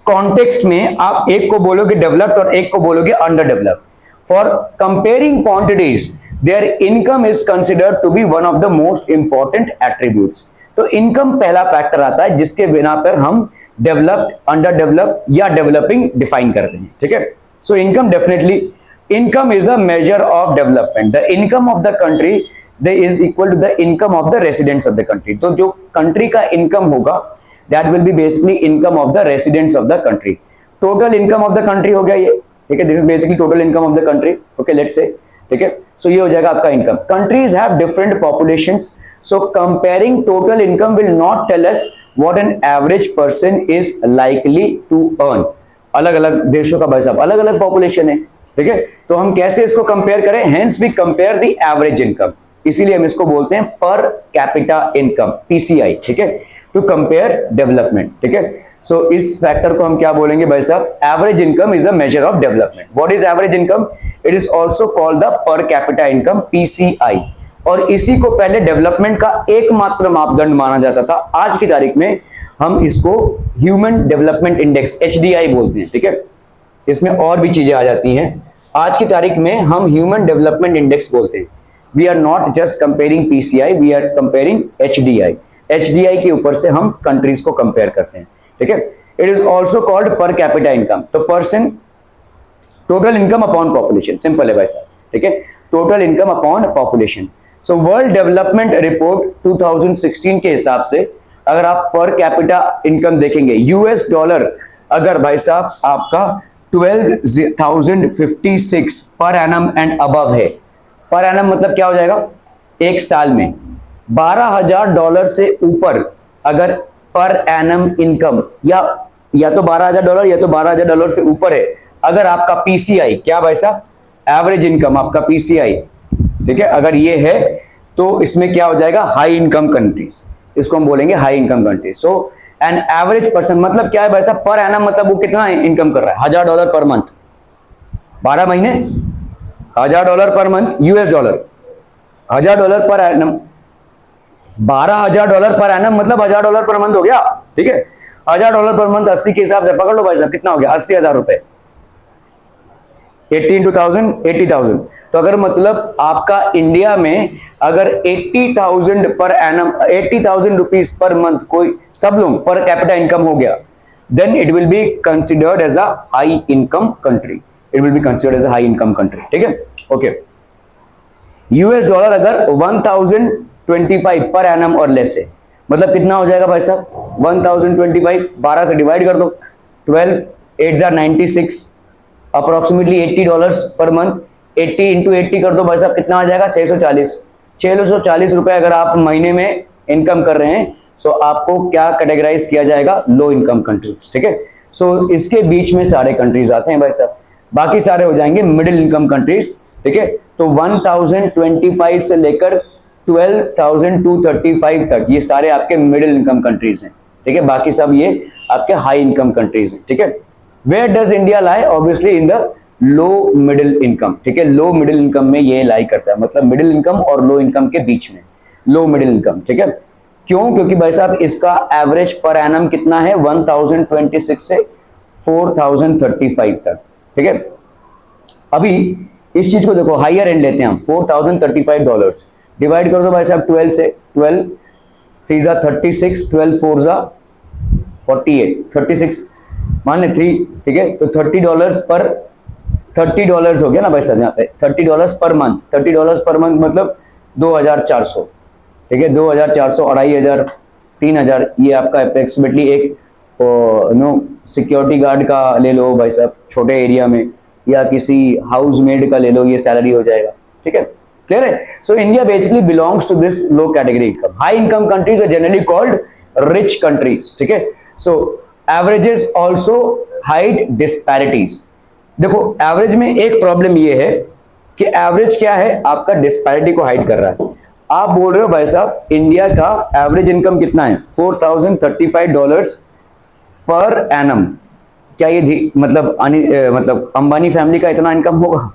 A: कॉन्टेक्स्ट में आप एक को बोलोगे डेवलप्ड और एक को बोलोगे under developed? For comparing quantities their income is considered to be one of the most important attributes. तो इनकम पहला फैक्टर आता है जिसके बिना पर हम डेवलप्ड, अंडर डेवलप्ड या डेवलपिंग डिफाइन करते हैं, ठीक है। So income definitely, income is a measure of development. The income of the country is equal to the income of the residents of the country. तो जो country का income होगा that will be basically income of the residents of the country. Total income of the country हो गया ये, ठीक है, this is basically total income of the country. Okay, let's say, ठीक है, so ये हो जाएगा आपका income. Countries have different populations, so comparing total income will not tell us what an average person is likely to earn. अलग अलग देशों का भाई साहब अलग अलग पॉपुलेशन है, ठीक है, तो हम कैसे इसको कंपेयर करें? Hence we compare the average income, इसीलिए हम इसको बोलते हैं पर कैपिटा इनकम, पीसीआई, ठीक है, टू कंपेयर डेवलपमेंट, ठीक है। सो इस फैक्टर को हम क्या बोलेंगे भाई साहब? Average income is a measure of development. What is average income? It is also called the पर कैपिटा इनकम, पीसीआई। और इसी को पहले डेवलपमेंट का एकमात्र मापदंड माना जाता था। आज की तारीख में हम इसको ह्यूमन डेवलपमेंट इंडेक्स, एचडीआई बोलते हैं, ठीक है। इसमें और भी चीजें आ जाती हैं। आज की तारीख में हम ह्यूमन डेवलपमेंट इंडेक्स बोलते हैं। We are not just comparing PCI, we are comparing HDI. HDI के ऊपर से हम कंट्रीज को कंपेयर करते हैं, ठीक है। It is also called per capita income. तो person total income upon population, simple है भाई साहब, ठीक है, total income upon population. So world development report 2016 के हिसाब से अगर आप पर कैपिटा इनकम देखेंगे, यूएस डॉलर अगर भाई साहब आपका 12,056 पर एनम एंड अबव है, पर एनम मतलब क्या हो जाएगा? एक साल में $12,000 से ऊपर अगर पर एनम इनकम या तो $12,000 या तो $12,000 से ऊपर है, अगर आपका पीसीआई, क्या भाई साहब? एवरेज इनकम आपका पीसीआई, ठीक है, अगर ये है तो इसमें क्या हो जाएगा? हाई इनकम कंट्रीज, इसको हम बोलेंगे high income countries. So an average person मतलब क्या है भाई साहब? पर एनम मतलब वो कितना इनकम कर रहा है? $1,000 पर मंथ, 12 महीने, $1,000 per month, US dollar, $1,000 per annum, $12,000 per annum मतलब $1,000 पर मंथ हो गया, ठीक है। $1,000 पर मंथ 80 के हिसाब से पकड़ लो भाई साहब, कितना हो गया? 80,000 रुपए, 80 into 1000, 80,000। तो अगर मतलब आपका इंडिया में अगर 80,000 per annum, 80,000 rupees per month कोई सब लोग पर कैपिटा इनकम हो गया, then it will be considered as a high income country, it will be considered as a high income country, ठीक है, ओके। यूएस डॉलर अगर 1025 पर एनम और लेस है, मतलब कितना हो जाएगा भाई साहब? 1025 12 से डिवाइड कर दो, 12 8 96, अप्रोक्सीमेटली $80 पर मंथ, 80 इंटू 80 कर दो भाई साहब, कितना आ जाएगा? 640 रुपए अगर आप महीने में इनकम कर रहे हैं, सो आपको क्या कैटेगराइज किया जाएगा? लो इनकम कंट्रीज, ठीक है। सो इसके बीच में सारे कंट्रीज आते हैं भाई साहब, बाकी सारे हो जाएंगे मिडिल इनकम कंट्रीज, ठीक है। तो 1025 से लेकर 12,235 तक ये सारे आपके मिडिल इनकम कंट्रीज हैं, ठीक है, बाकी सब ये आपके हाई इनकम कंट्रीज हैं, ठीक है। Where does India lie? Obviously in the low middle income, ठीक है, लो मिडिल इनकम में ये लाई करता है, मतलब मिडिल इनकम और लो इनकम के बीच में लो मिडिल इनकम, ठीक है। क्यों? क्योंकि भाई साहब इसका एवरेज पर एनम कितना है? 1026 से 4035 तक, ठीक है। अभी इस चीज को देखो, हायर एंड लेते हैं हम, $4,035 डिवाइड कर दो भाई साहब 12 से, 12 3 जा 36, 12 4 जा 48, 36 मान ले 3, ठीक है, तो $30 हो गया ना भाई साहब, यहाँ पे $30 पर मंथ, $30 पर मंथ मतलब 2,400, ठीक है, 2,400, 2,500, 3,000, ये आपका अप्रोक्सीमेटली एक सिक्योरिटी गार्ड का ले लो भाई साहब छोटे एरिया में, या किसी हाउस मेड का ले लो, ये सैलरी हो जाएगा, ठीक है, क्लियर है। So India basically belongs to this low category income. High income countries are generally called rich countries, ठीक है। So averages also hide disparities. देखो एवरेज में एक प्रॉब्लम ये है कि एवरेज क्या है आपका, डिस्पैरिटी को हाइड कर रहा है। आप बोल रहे हो भाई साहब इंडिया का एवरेज इनकम कितना है? $4,035 पर एनम। क्या ये मतलब मतलब अंबानी फैमिली का इतना इनकम होगा?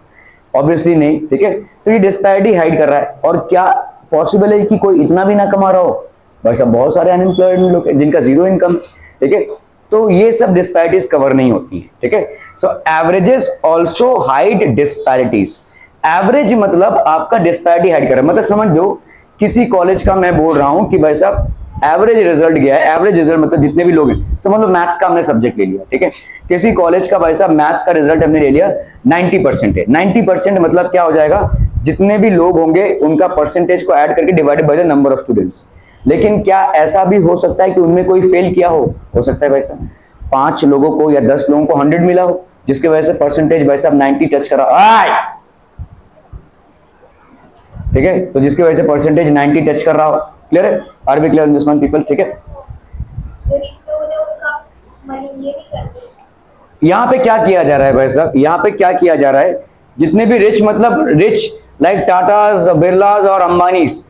A: ऑब्वियसली नहीं, ठीक है। तो ये डिस्पैरिटी हाइड कर रहा है। और क्या पॉसिबल है कि कोई इतना भी ना कमा रहा हो? भाई साहब बहुत सारे अनएम्प्लॉयड लोग जिनका जीरो इनकम, ठीक है। तो ये सब डिस्पैरिटीज कवर नहीं होती है, ठीक है। So averages also hide disparities. Average मतलब आपका डिस्पैरिटी हाइड कर रहा है। मतलब समझ लो किसी कॉलेज का मैं बोल रहा हूं कि भाई साहब एवरेज रिजल्ट गया है। एवरेज रिजल्ट मतलब जितने भी लोग हैं, समझ लो मैथ्स का हमने सब्जेक्ट ले लिया, ठीक है। किसी कॉलेज का भाई साहब मैथ्स का रिजल्ट हमने ले लिया 90% है। 90% मतलब क्या हो जाएगा? जितने भी लोग होंगे उनका परसेंटेज को ऐड करके divided by the number of students. लेकिन क्या ऐसा भी हो सकता है कि उनमें कोई फेल किया हो सकता है भाई साहब 5 लोगों को या 10 लोगों को 100 मिला हो, जिसकी वजह से परसेंटेज भाई साहब 90 टच करा, ठीक है। तो जिसकी वजह से परसेंटेज 90 टच कर रहा हो। क्लियर है? Are be clear in this one people? ठीक है। यहाँ पे क्या किया जा रहा है भाई साहब? यहाँ पे क्या किया जा रहा है? जितने भी रिच मतलब रिच लाइक टाटाज, बिरलाज और अंबानीज,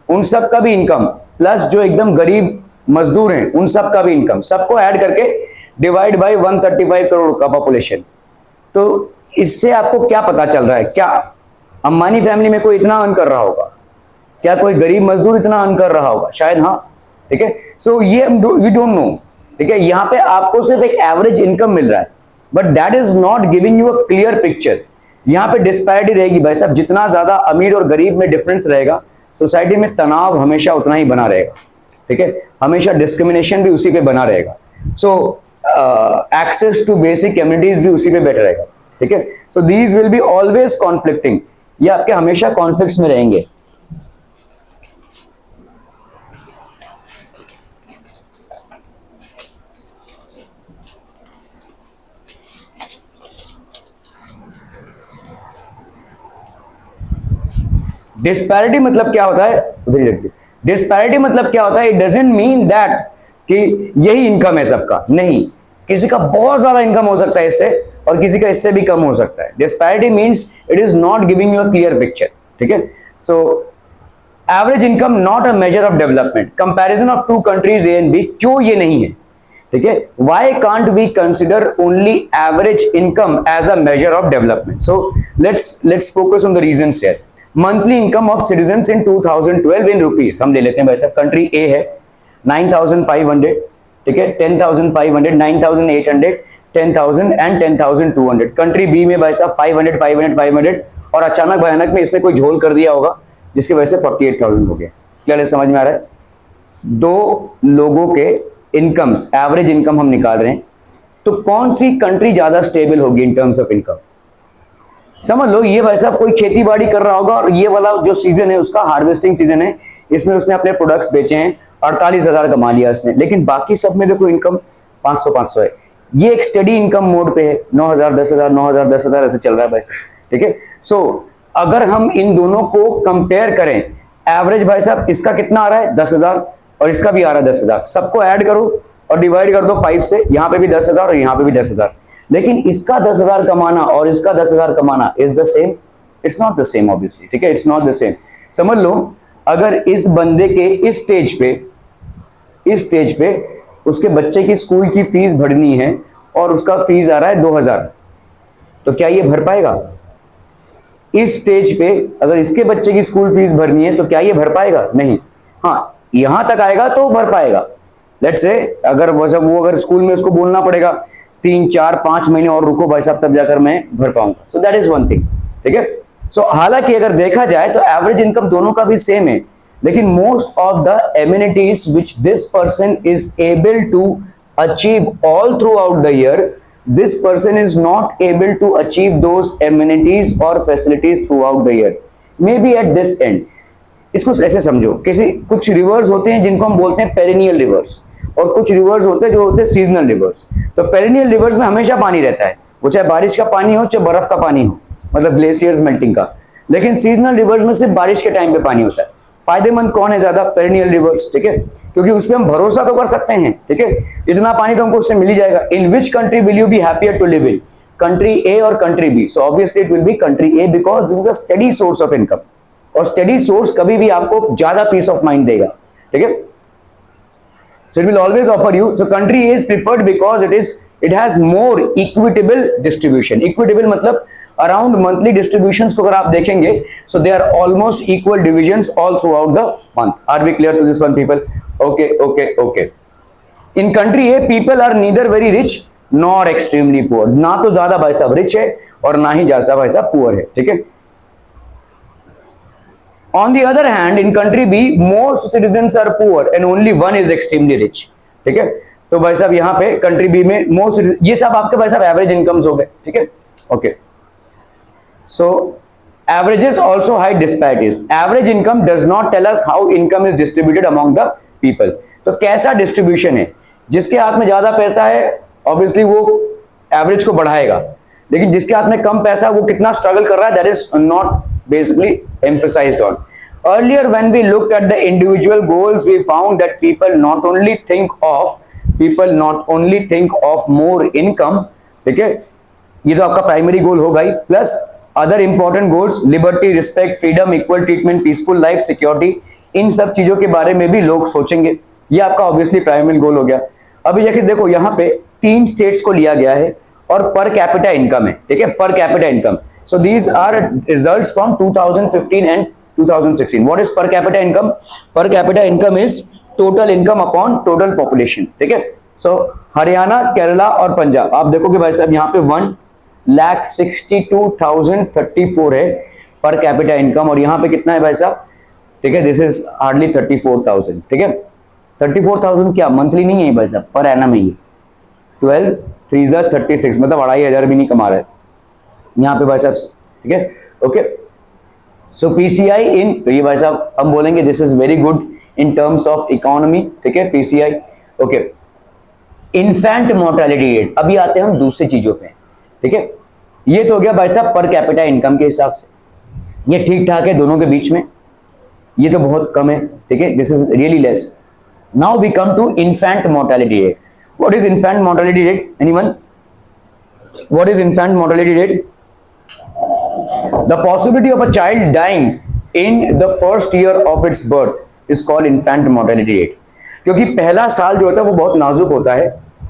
A: उन सब का भी इनकम प्लस जो एकदम गरीब मजदूर हैं उन सब का भी इनकम, सबको ऐड करके डिवाइड बाय 135 करोड़ का पॉपुलेशन। तो इससे आपको क्या पता चल रहा है? क्या अंबानी फैमिली में कोई इतना अर्न कर रहा होगा? क्या कोई गरीब मजदूर इतना अर्न कर रहा होगा? शायद हाँ, ठीक है। सो ये वी डोंट नो, ठीक है। यहाँ पे आपको सिर्फ एक एवरेज इनकम मिल रहा है, but that is not giving you a clear picture. यहाँ पे डिस्पैरिटी रहेगी भाई साहब। जितना ज्यादा अमीर और गरीब में डिफरेंस रहेगा, सोसाइटी में तनाव हमेशा उतना ही बना रहेगा, ठीक है। हमेशा डिस्क्रिमिनेशन भी उसी पे बना रहेगा। सो एक्सेस टू बेसिक कम्युनिटीज भी उसी पे बेटर रहेगा, ठीक है। So these will be always conflicting. ये आपके हमेशा कॉन्फ्लिक्ट्स में रहेंगे। डिस्पैरिटी मतलब क्या होता है? डिस्पैरिटी मतलब क्या होता है? इट डजंट मीन दैट कि यही इनकम है सबका, नहीं। किसी का बहुत ज्यादा इनकम हो सकता है इससे और किसी का इससे भी कम हो सकता है। Disparity means it is not giving you a clear picture, ठीक है। So average income not a measure of development. Comparison of two countries A and B, क्यों ये नहीं है, ठीक है। Why can't we consider only average income as a measure of development? So let's focus on the reasons here. Monthly income of citizens in 2012 in rupees हम ले लेते हैं भाई साहब। कंट्री ए है 9,500, ठीक है, 10,500, 9,800, 10,000 एंड 10,200। कंट्री बी में भाई साहब 500, 500, 500 और अचानक भयानक में इसने कोई झोल कर दिया होगा जिसकी वजह से 48,000 हो गया। क्या समझ में आ रहा है? दो लोगों के इनकम्स, एवरेज इनकम हम निकाल रहे हैं, तो कौन सी कंट्री ज्यादा स्टेबल होगी इन टर्म्स ऑफ इनकम? समझ लो ये भाई साहब कोई खेती बाड़ी कर रहा होगा और ये वाला जो सीजन है उसका हार्वेस्टिंग सीजन है, इसमें उसने अपने प्रोडक्ट्स बेचे हैं, 48,000 कमा लिया उसने, लेकिन बाकी सब में देखो इनकम 500 है। ये एक स्टडी इनकम मोड पे है, 9,000 10,000 9,000 10,000 ऐसे चल रहा है भाई साहब, ठीक है। सो अगर हम इन दोनों को कंपेयर करें, एवरेज भाई साहब इसका कितना आ रहा है 10,000 और इसका भी आ रहा है 10,000, सबको ऐड करो और डिवाइड कर दो 5 से, यहाँ पे भी 10,000 और यहाँ पे भी 10,000, लेकिन इसका 10,000 कमाना और इसका 10,000 कमाना is the same? It's not the same obviously, ठीक है, इट्स नॉट द सेम। समझ लो अगर इस बंदे के इस स्टेज पे उसके बच्चे की स्कूल की फीस भरनी है और उसका फीस आ रहा है 2,000, तो क्या ये भर पाएगा? इस स्टेज पे अगर इसके बच्चे की स्कूल फीस भरनी है तो क्या ये भर पाएगा? नहीं। हाँ, यहां तक आएगा तो भर पाएगा। लेट्स से अगर वो अगर स्कूल में उसको बोलना पड़ेगा 3 4 5 महीने और रुको भाई साहब तब जाकर मैं भर पाऊंगा, सो दैट इज वन थिंग, ठीक है। सो हालांकि अगर देखा जाए तो एवरेज इनकम दोनों का भी सेम है, लेकिन most of the amenities which this person is able to achieve all throughout the year, this person is not able to achieve those amenities or facilities throughout the year, maybe at this end। इसको ऐसे समझो, कुछ reverse होते हैं जिनको हम बोलते हैं पेरिनियल रिवर्स, और कुछ रिवर्स होते हैं जो होते हैं सीजनल रिवर्स। तो पेरिनियल रिवर्स में हमेशा पानी रहता है, वो चाहे बारिश का पानी हो चाहे बर्फ का पानी हो, मतलब ग्लेशियर्स मेल्टिंग का। लेकिन सीजनल रिवर्स में सिर्फ बारिश के टाइम पे पानी होता है। फायदेमंद कौन है ज्यादा? पेरिनियल रिवर्स, ठीक है, क्योंकि उस पर हम भरोसा तो कर सकते हैं, ठीक है, इतना पानी तो हमको उससे मिल ही जाएगा। In which country will you be happier to live in? Country A और country B? So obviously it will be country A, because this is a study source of income, और स्टडी सोर्स कभी भी आपको ज्यादा piece of mind देगा, ठीक है। So it will always offer you. So country A is preferred because it has more equitable distribution. Equitable मतलब around monthly distributions को अगर आप देखेंगे, so they are almost equal divisions all throughout the month. Are we clear to this one, people? Okay. In country A, people are neither very rich nor extremely poor. ना तो ज्यादा भाई साहब rich है और ना ही ज्यादा भाई साहब पुअर है, ठीक है. On the other hand, in country B, most citizens are poor and only one is extremely rich. ठीक है. तो भाई साहब यहाँ पे कंट्री बी में मोस्ट, ये सब आपके भाई साहब एवरेज इनकम्स हो गए, ठीक है. Okay. So averages also hide disparities. Average income does not tell us how income is distributed among the people. तो कैसा डिस्ट्रीब्यूशन है, जिसके हाथ में ज्यादा पैसा है ऑब्वियसली वो एवरेज को बढ़ाएगा, लेकिन जिसके हाथ में कम पैसा वो कितना स्ट्रगल कर रहा है, that is not basically emphasized on. Earlier when we looked at the individual goals, we found that people not only think of more income, ठीक है, ये तो आपका प्राइमरी गोल होगा ही, plus other important goals, liberty, respect, freedom, equal treatment, peaceful life, security, इन सब चीजों के बारे में भी लोग सोचेंगे. ये आपका ऑब्वियसली प्राइमरी गोल हो गया. अभी देखिए, देखो यहाँ पे 3 स्टेट्स को लिया गया है और पर कैपिटा इनकम है, ठीक है, पर capita income. So these are results from 2015 and 2016. What is per capita income? Per capita income is total income upon total population. ठीक है. So हरियाणा, केरला और पंजाब, आप देखोगे भाई साहब यहाँ पे 1,62,034 है पर कैपिटा इनकम, और यहाँ पे कितना है भाई साहब, ठीक है, दिस इज हार्डली 34,000. ठीक है. 34,000 क्या मंथली नहीं है भाई साहब, पर एनम है ये. 12 3 36, मतलब 2,500 भी नहीं कमा रहे यहाँ पे भाई साहब, ठीक है. ओके. सो पीसीआई इन, तो ये भाई साहब हम बोलेंगे this is very good in terms of economy, ठीक है, PCI. Okay. Infant mortality rate, अभी आते हैं हम दूसरी चीजों पे, ठीक है. ये तो हो गया भाई साहब पर कैपिटा इनकम के हिसाब से, ये ठीक ठाक है दोनों के बीच में, ये तो बहुत कम है, ठीक है, this is really less. Now we come to infant mortality rate. What is infant mortality rate? Anyone? What is infant mortality rate? The possibility of a child dying in the first year of its birth is called infant mortality rate. क्योंकि पहला साल जो होता है वो बहुत नाजुक होता है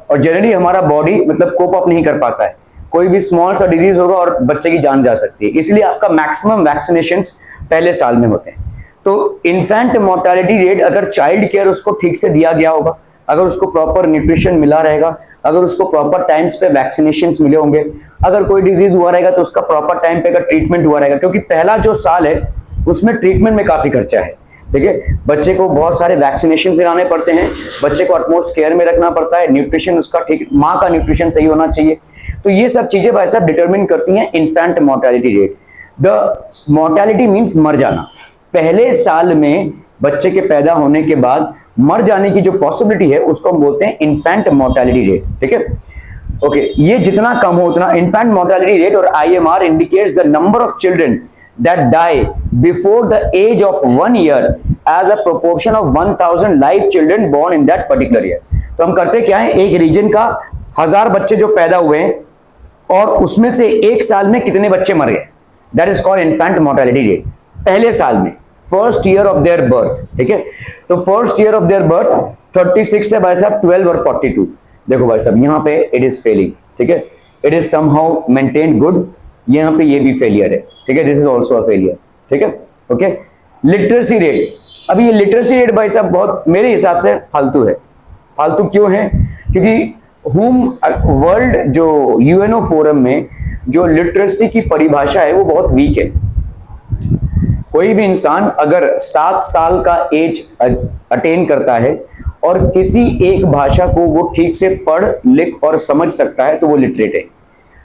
A: और जनरली हमारा बॉडी मतलब कोप अप नहीं कर पाता है, कोई भी स्मॉल सा डिजीज होगा और बच्चे की जान जा सकती है, इसलिए आपका मैक्सिमम वैक्सीनेशंस पहले साल में होते हैं. तो इन्फेंट मोर्टेलिटी रेट, अगर चाइल्ड केयर उसको ठीक से दिया गया होगा, अगर उसको प्रॉपर न्यूट्रिशन मिला रहेगा, अगर उसको प्रॉपर टाइम्स पे वैक्सीनेशंस मिले होंगे, अगर कोई डिजीज हुआ रहेगा तो उसका प्रॉपर टाइम पे का ट्रीटमेंट हुआ रहेगा, क्योंकि पहला जो साल है उसमें ट्रीटमेंट में काफी खर्चा है, ठीक है. बच्चे को बहुत सारे वैक्सीनेशन दिलाने पड़ते हैं, बच्चे को अटमोस्ट केयर में रखना पड़ता है, न्यूट्रिशन उसका ठीक, माँ का न्यूट्रिशन सही होना चाहिए. तो ये सब चीजें भाई साहब डिटरमिन करती हैं infant mortality rate. The mortality means मर जाना. पहले साल में बच्चे के पैदा होने के बाद मर जाने की जो पॉसिबिलिटी है उसको हम बोलते हैं इन्फेंट मोर्टेलिटी रेट, ठीक है. ओके. ये जितना कम हो उतना इन्फेंट मोर्टेलिटी रेट, और IMR indicates the number of children that die before the age of 1 year as a proportion of 1,000 live children born in that particular year. तो हम करते क्या है, एक रीजन का 1000 बच्चे जो पैदा हुए हैं और उसमें से एक साल में कितने बच्चे मर गए, that is called infant mortality rate. पहले साल में, first year of their birth, ठीक है. तो first year of their birth 36 है भाई साहब, 12 और 42. देखो भाई साहब यहाँ पे इट इज फेलिंग, ठीक है, it is somehow maintained good, यहाँ पे ये भी फेलियर है, ठीक है, this is also a failure, ठीक है. ओके. लिटरेसी रेट, अभी ये लिटरेसी रेट भाई साहब बहुत मेरे हिसाब से फालतू है. फालतू क्यों है? क्योंकि वर्ल्ड जो यूएनओ फोरम में जो लिटरेसी की परिभाषा है वो बहुत वीक है. कोई भी इंसान अगर 7 साल का एज अटेन करता है और किसी एक भाषा को वो ठीक से पढ़ लिख और समझ सकता है तो वो लिटरेट है.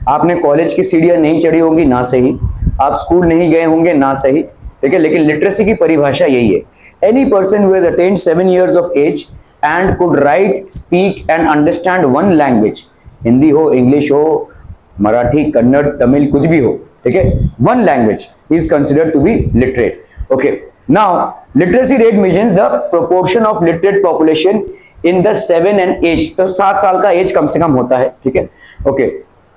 A: आपने कॉलेज की सीढ़ियां नहीं चढ़ी होंगी ना सही, आप स्कूल नहीं गए होंगे ना सही, ठीक है, लेकिन लिटरेसी की परिभाषा यही है. Any person who has attend 7 years of age and could write, speak and understand one language, Hindi हो, इंग्लिश हो, मराठी, कन्नड़, तमिल, कुछ भी हो, ठीक है, one language is considered to be literate. Okay. Now literacy rate measures the proportion of literate population in the 7 and age. तो 7 साल का एज कम से कम होता है, ठीक है. ओके.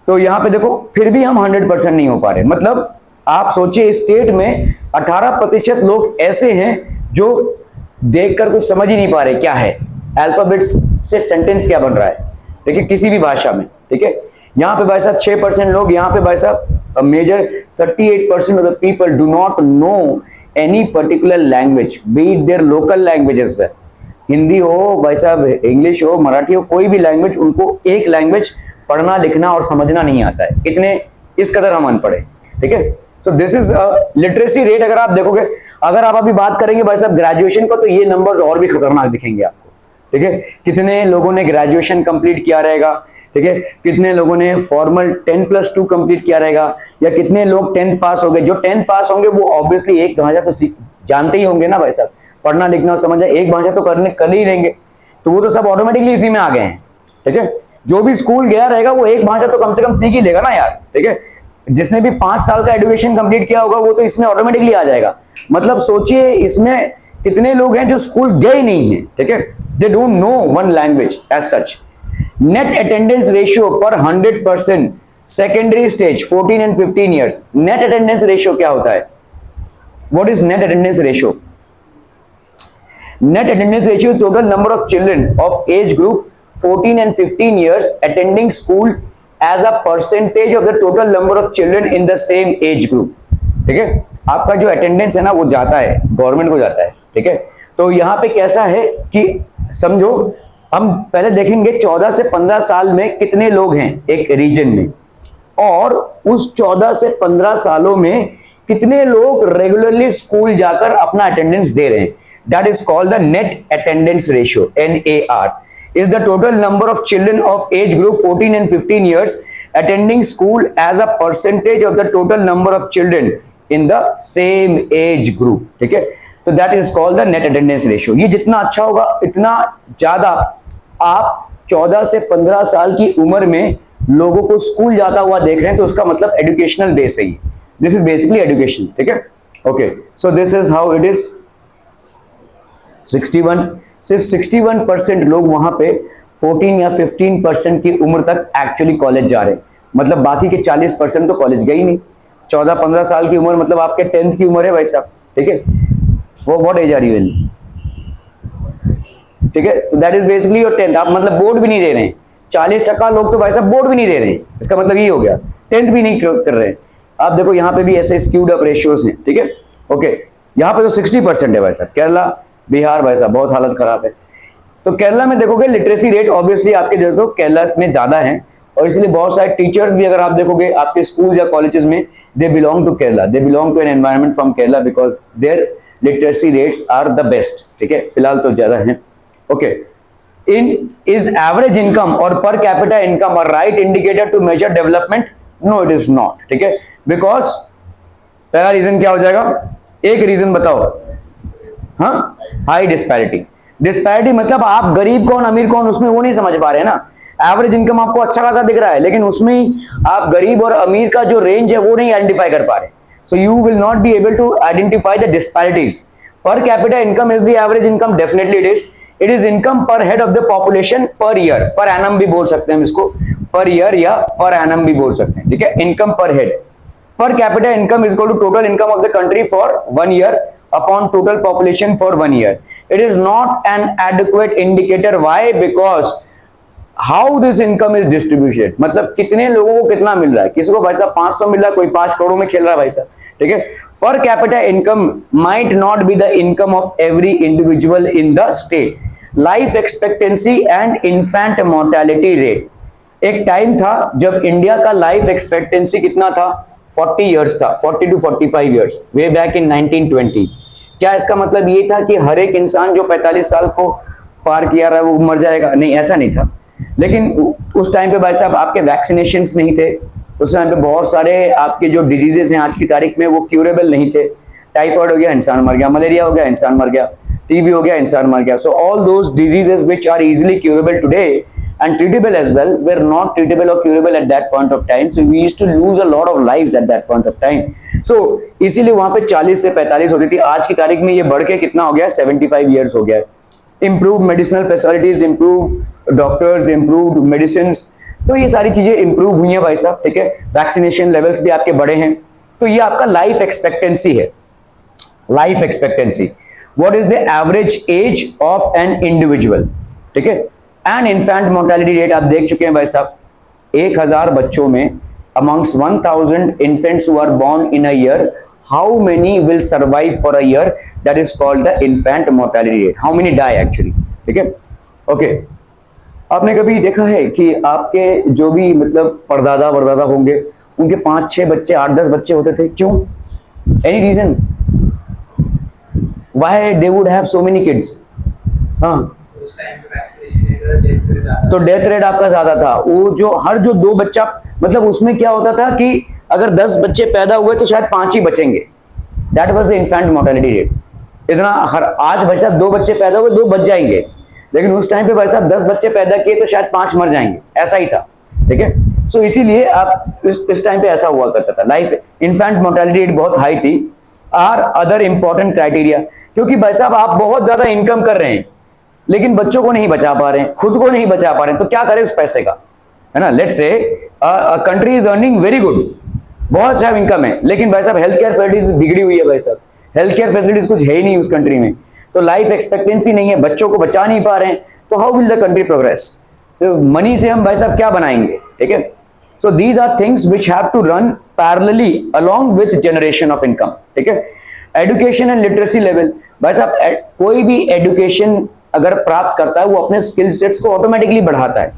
A: तो यहाँ पे देखो फिर भी हम 100% नहीं हो पा रहे. मतलब आप सोचिए स्टेट में 18% लोग ऐसे हैं जो देखकर कुछ समझ ही नहीं पा रहे क्या है, अल्फाबेट्स से सेंटेंस क्या बन रहा है, ठीक है, किसी भी भाषा में, ठीक है। यहाँ पे भाई साहब 6% लोग, यहाँ पे भाई साहब major 38% of the people do not know any particular language, be it their local languages में, हिंदी हो भाई साहब, इंग्लिश हो, मराठी हो, कोई भी लैंग्वेज, उनको एक लैंग्वेज पढ़ना लिखना और समझना नहीं आता है, इतने इस कदर हम अनपढ़, ठीक है। So this is literacy rate. अगर आप देखोगे, अगर आप अभी बात करेंगे भाई साहब ग्रेजुएशन को, तो ये नंबर्स और भी खतरनाक दिखेंगे आपको, ठीक है। कितने लोगों ने ग्रेजुएशन कंप्लीट किया रहेगा, ठीक है, कितने लोगों ने फॉर्मल 10+2 कंप्लीट किया रहेगा, या कितने लोग 10th पास हो गए। जो 10th पास होंगे वो ऑब्वियसली एक भाषा तो जानते ही होंगे ना भाई साहब, पढ़ना लिखना समझना, एक भाषा तो कर ही लेंगे, तो वो तो सब ऑटोमेटिकली इसी में आ गए हैं, ठीक है। जो भी स्कूल गया रहेगा वो एक भाषा तो कम से कम सीख ही लेगा ना यार, ठीक है। जिसने भी 5 साल का एजुकेशन कंप्लीट किया होगा वो तो इसमें ऑटोमेटिकली आ जाएगा। मतलब सोचिए इसमें कितने लोग हैं जो स्कूल गए नहीं है, ठीक है, they don't know one language as such. Net attendance ratio पर 100% secondary stage 14 and 15 years. Net attendance ratio क्या होता है? What is net attendance ratio? Net attendance ratio is total number of children of age group 14 and 15 years attending school as a percentage of the total number of children in the same age group, ठीक है। आपका जो attendance है ना वो जाता है, government को जाता है, ठीक है। तो यहाँ पे कैसा है कि समझो, हम पहले देखेंगे 14 से 15 साल में कितने लोग हैं एक रीजन में, और उस 14 से 15 सालों में कितने लोग रेगुलरली स्कूल जाकर अपना अटेंडेंस दे रहे हैं। That is called the net attendance ratio, NAR, is the total number of children of age group 14 and 15 years attending school as a percentage of the total number of children in the same age group, ठीक है। तो that is called the net attendance ratio। ये जितना अच्छा होगा इतना ज्यादा आप 14 से 15 साल की उम्र में लोगों को स्कूल जाता हुआ देख रहे हैं, तो उसका मतलब एजुकेशनल बेस है ये। दिस इज बेसिकली एजुकेशन, ठीक है। Okay, so this is how it is. 61, सिर्फ 61% लोग वहां पे 14 या 15% की उम्र तक एक्चुअली कॉलेज जा रहे हैं। मतलब बाकी के 40% तो कॉलेज गए ही नहीं। 14-15 साल की उम्र मतलब आपके 10th की उम्र है भाई साहब, ठीक है। वो what age are you in, ठीक है। तो that is basically your 10th। आप मतलब बोर्ड भी नहीं दे रहे हैं। 40% लोग तो भाई साहब बोर्ड भी नहीं दे रहे हैं, इसका मतलब ये हो गया 10th भी नहीं कर रहे हैं। आप देखो यहाँ पे भी ऐसे स्क्यूड अप रेशियोज हैं, ठीक है। ओके, यहाँ पे तो 60% है भाई साहब। केरला, बिहार भाई साहब बहुत हालत खराब है। तो केरला में देखोगे लिटरेसी रेट ऑब्वियसली आपके जो तो केरला में ज्यादा है, और इसलिए बहुत सारे टीचर्स भी अगर आप देखोगे आपके स्कूल या कॉलेजेस में, they belong to Kerala, they belong to an environment from Kerala because their literacy rates are the best, ठीक है। फिलहाल तो ज्यादा है। Okay, in is average income और पर कैपिटा इनकम और right indicator to measure development? No it is not, ठीक है। बिकॉज पहला रीजन क्या हो जाएगा, एक रीजन बताओ। हाँ, हाई डिस्पैरिटी। डिस्पैरिटी मतलब आप गरीब कौन अमीर कौन उसमें वो नहीं समझ पा रहे हैं ना। एवरेज इनकम आपको अच्छा खासा दिख रहा है, लेकिन उसमें ही आप गरीब और अमीर का जो रेंज है वो नहीं आइडेंटिफाई कर पा रहे। So you will not be able to identify the disparities. Per capita income is the average income, definitely it is income per head of the population per year, per annum भी बोल सकते हैं हम इसको, per year या पर annum भी बोल सकते हैं, ठीक है। Income per head, per capita income is equal to total income of the country for 1 year upon total population for 1 year. It is not an adequate indicator. Why? Because how this income is distributed, मतलब कितने लोगों को कितना मिल रहा है। किसी को भाई साहब 500 मिल रहा है, कोई 5 करोड़ में खेल रहा है भाई साहब, ठीक है। Per capita income might not be the income of every individual in the state. Life expectancy and infant mortality rate. एक टाइम था जब इंडिया का लाइफ एक्सपेक्टेंसी कितना था, 40 ईयर्स था, 40 to 45 years, way back in 1920। क्या इसका मतलब ये था कि हर एक इंसान जो 45 साल को पार किया रहा है वो मर जाएगा? नहीं, ऐसा नहीं था। लेकिन उस टाइम पे भाई साहब आपके वैक्सीनेशंस नहीं थे, उस टाइम पे बहुत सारे आपके जो डिजीजेस हैं आज की तारीख में वो क्यूरेबल नहीं थे। टाइफाइड हो गया, इंसान मर गया, मलेरिया हो गया, इंसान मर गया, टीबी हो गया, इंसान मर गया। So all those diseases which are easily curable today and treatable as well were not treatable or curable at that point of time, so we used to lose a lot of lives at that point of time. So इसीलिए वहां पे 40 से 45 होती थी। आज की तारीख में ये बढ़ के कितना हो गया, 75 ईयर्स हो गया। Improve medicinal facilities, improve doctors, improve medicine, तो ये सारी चीजें इम्प्रूव हुई हैं भाई साहब, ठीक है। वैक्सीनेशन लेवल्स भी आपके बड़े हैं। तो ये आपका लाइफ एक्सपेक्टेंसी है। Life expectancy, what is the average age of an individual, ठीक है। एंड इन्फेंट मोर्टेलिटी रेट आप देख चुके हैं भाई साहब, 1000 बच्चों में amongst 1000 infants who are born in a year, how many will survive for a year? That is called the infant mortality rate. How many die actually? ठीक है, ओके। आपने कभी देखा है कि आपके जो भी मतलब परदादा वरदादा होंगे, उनके 5-6 बच्चे, 8-10 बच्चे होते थे, क्यों? Any reason? Why they would have so many kids? हाँ, तो डेथ रेट आपका ज्यादा था। वो जो 2 बच्चा, मतलब उसमें क्या होता था कि अगर 10 बच्चे पैदा हुए तो शायद 5 ही बचेंगे। That was the infant mortality rate. इतना आज भाई साहब 2 बच्चे पैदा हुए, 2 बच जाएंगे, लेकिन उस टाइम पे भाई साहब 10 बच्चे पैदा किए तो शायद 5 मर जाएंगे, ऐसा ही था। ठीक है, सो इसीलिए आप इस टाइम पे ऐसा हुआ करता था। लाइफ इन्फेंट मोर्टेलिटी रेट बहुत हाई थी। आर अदर इंपॉर्टेंट क्राइटेरिया, क्योंकि भाई साहब आप बहुत ज्यादा इनकम कर रहे हैं लेकिन बच्चों को नहीं बचा पा रहे हैं, खुद को नहीं बचा पा रहे हैं, तो क्या करें उस पैसे का, है ना। Let's say country is earning very good, बहुत अच्छा इनकम है, लेकिन भाई साहब हेल्थ केयर फैसिलिटीज बिगड़ी हुई है। भाई साहब हेल्थ केयर फैसिलिटीज कुछ है ही नहीं उस कंट्री में, तो लाइफ एक्सपेक्टेंसी नहीं है, बच्चों को बचा नहीं पा रहे हैं, तो how will the country progress? So money से हम भाई साहब क्या बनाएंगे? ठीक है, so these are things which have to run parallelly along with generation of income. ठीक है, एजुकेशन एंड लिटरेसी लेवल, भाई साहब कोई भी एजुकेशन अगर प्राप्त करता है वो अपने स्किल सेट्स को ऑटोमेटिकली बढ़ाता है।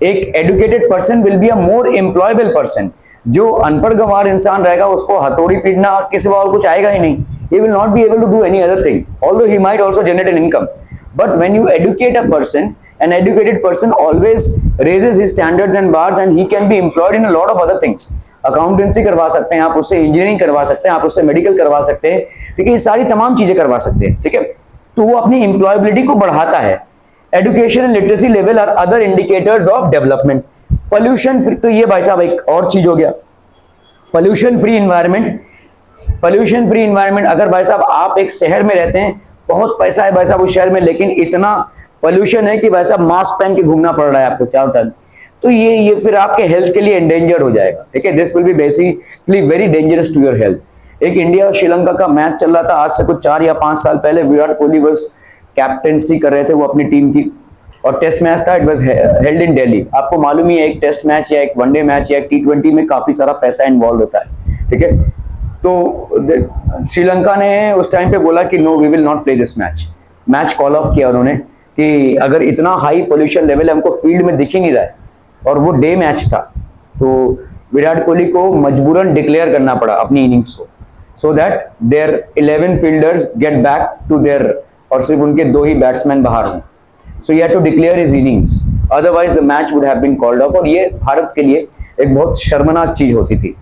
A: एक educated person will be a more employable person. जो अनपढ़ गंवार इंसान रहेगा उसको हथौड़ी पीटना के सिवा और कुछ आएगा ही नहीं। he will not be able to do any other thing, although he might also generate an income. But when you educate a person, an educated person always raises his standards and bars and he can be employed in a lot of other things. Accountancy करवा सकते हैं आप उससे, engineering करवा सकते हैं आप उससे, मेडिकल करवा सकते हैं, ठीक है, ये सारी तमाम चीजें करवा सकते हैं। ठीक है, तो वो अपनी एम्प्लॉयबिलिटी को बढ़ाता है। Education and literacy level are other indicators of development. Pollution free, तो ये भाई साहब एक और चीज हो गया, pollution free environment. Pollution free environment, अगर भाई साहब आप एक शहर में रहते हैं, बहुत पैसा है भाई साहब उस शहर में, लेकिन इतना पोल्यूशन है कि भाई साहब मास्क पहन के घूमना पड़ रहा है आपको चारों तरफ, तो ये फिर आपके हेल्थ के लिए एंडेंजर्ड हो जाएगा। ठीक है, this will be basically very dangerous to your health. एक इंडिया और श्रीलंका का मैच चल रहा था आज से कुछ 4 या 5 साल पहले। विराट कोहली बस कैप्टेंसी कर रहे थे वो अपनी टीम की, और टेस्ट मैच था, it was held in Delhi. आपको मालूम ही है एक टेस्ट मैच या एक वनडे मैच या एक T20 में काफी सारा पैसा इन्वॉल्व होता है। ठीक है, तो श्रीलंका ने उस टाइम पे बोला कि no we will not play this match call off किया उन्होंने कि अगर इतना हाई पोल्यूशन लेवल हमको फील्ड में दिख ही नहीं रहा है, और वो डे मैच था, तो विराट कोहली को मजबूरन डिक्लेयर करना पड़ा अपनी इनिंग्स को, so that there 11 fielders get back to there, और सिर्फ उनके 2 ही बैट्समैन बाहर हों। So he had to declare his innings, otherwise the match would have been called off. और ये भारत के लिए एक बहुत शर्मनाक चीज होती थी।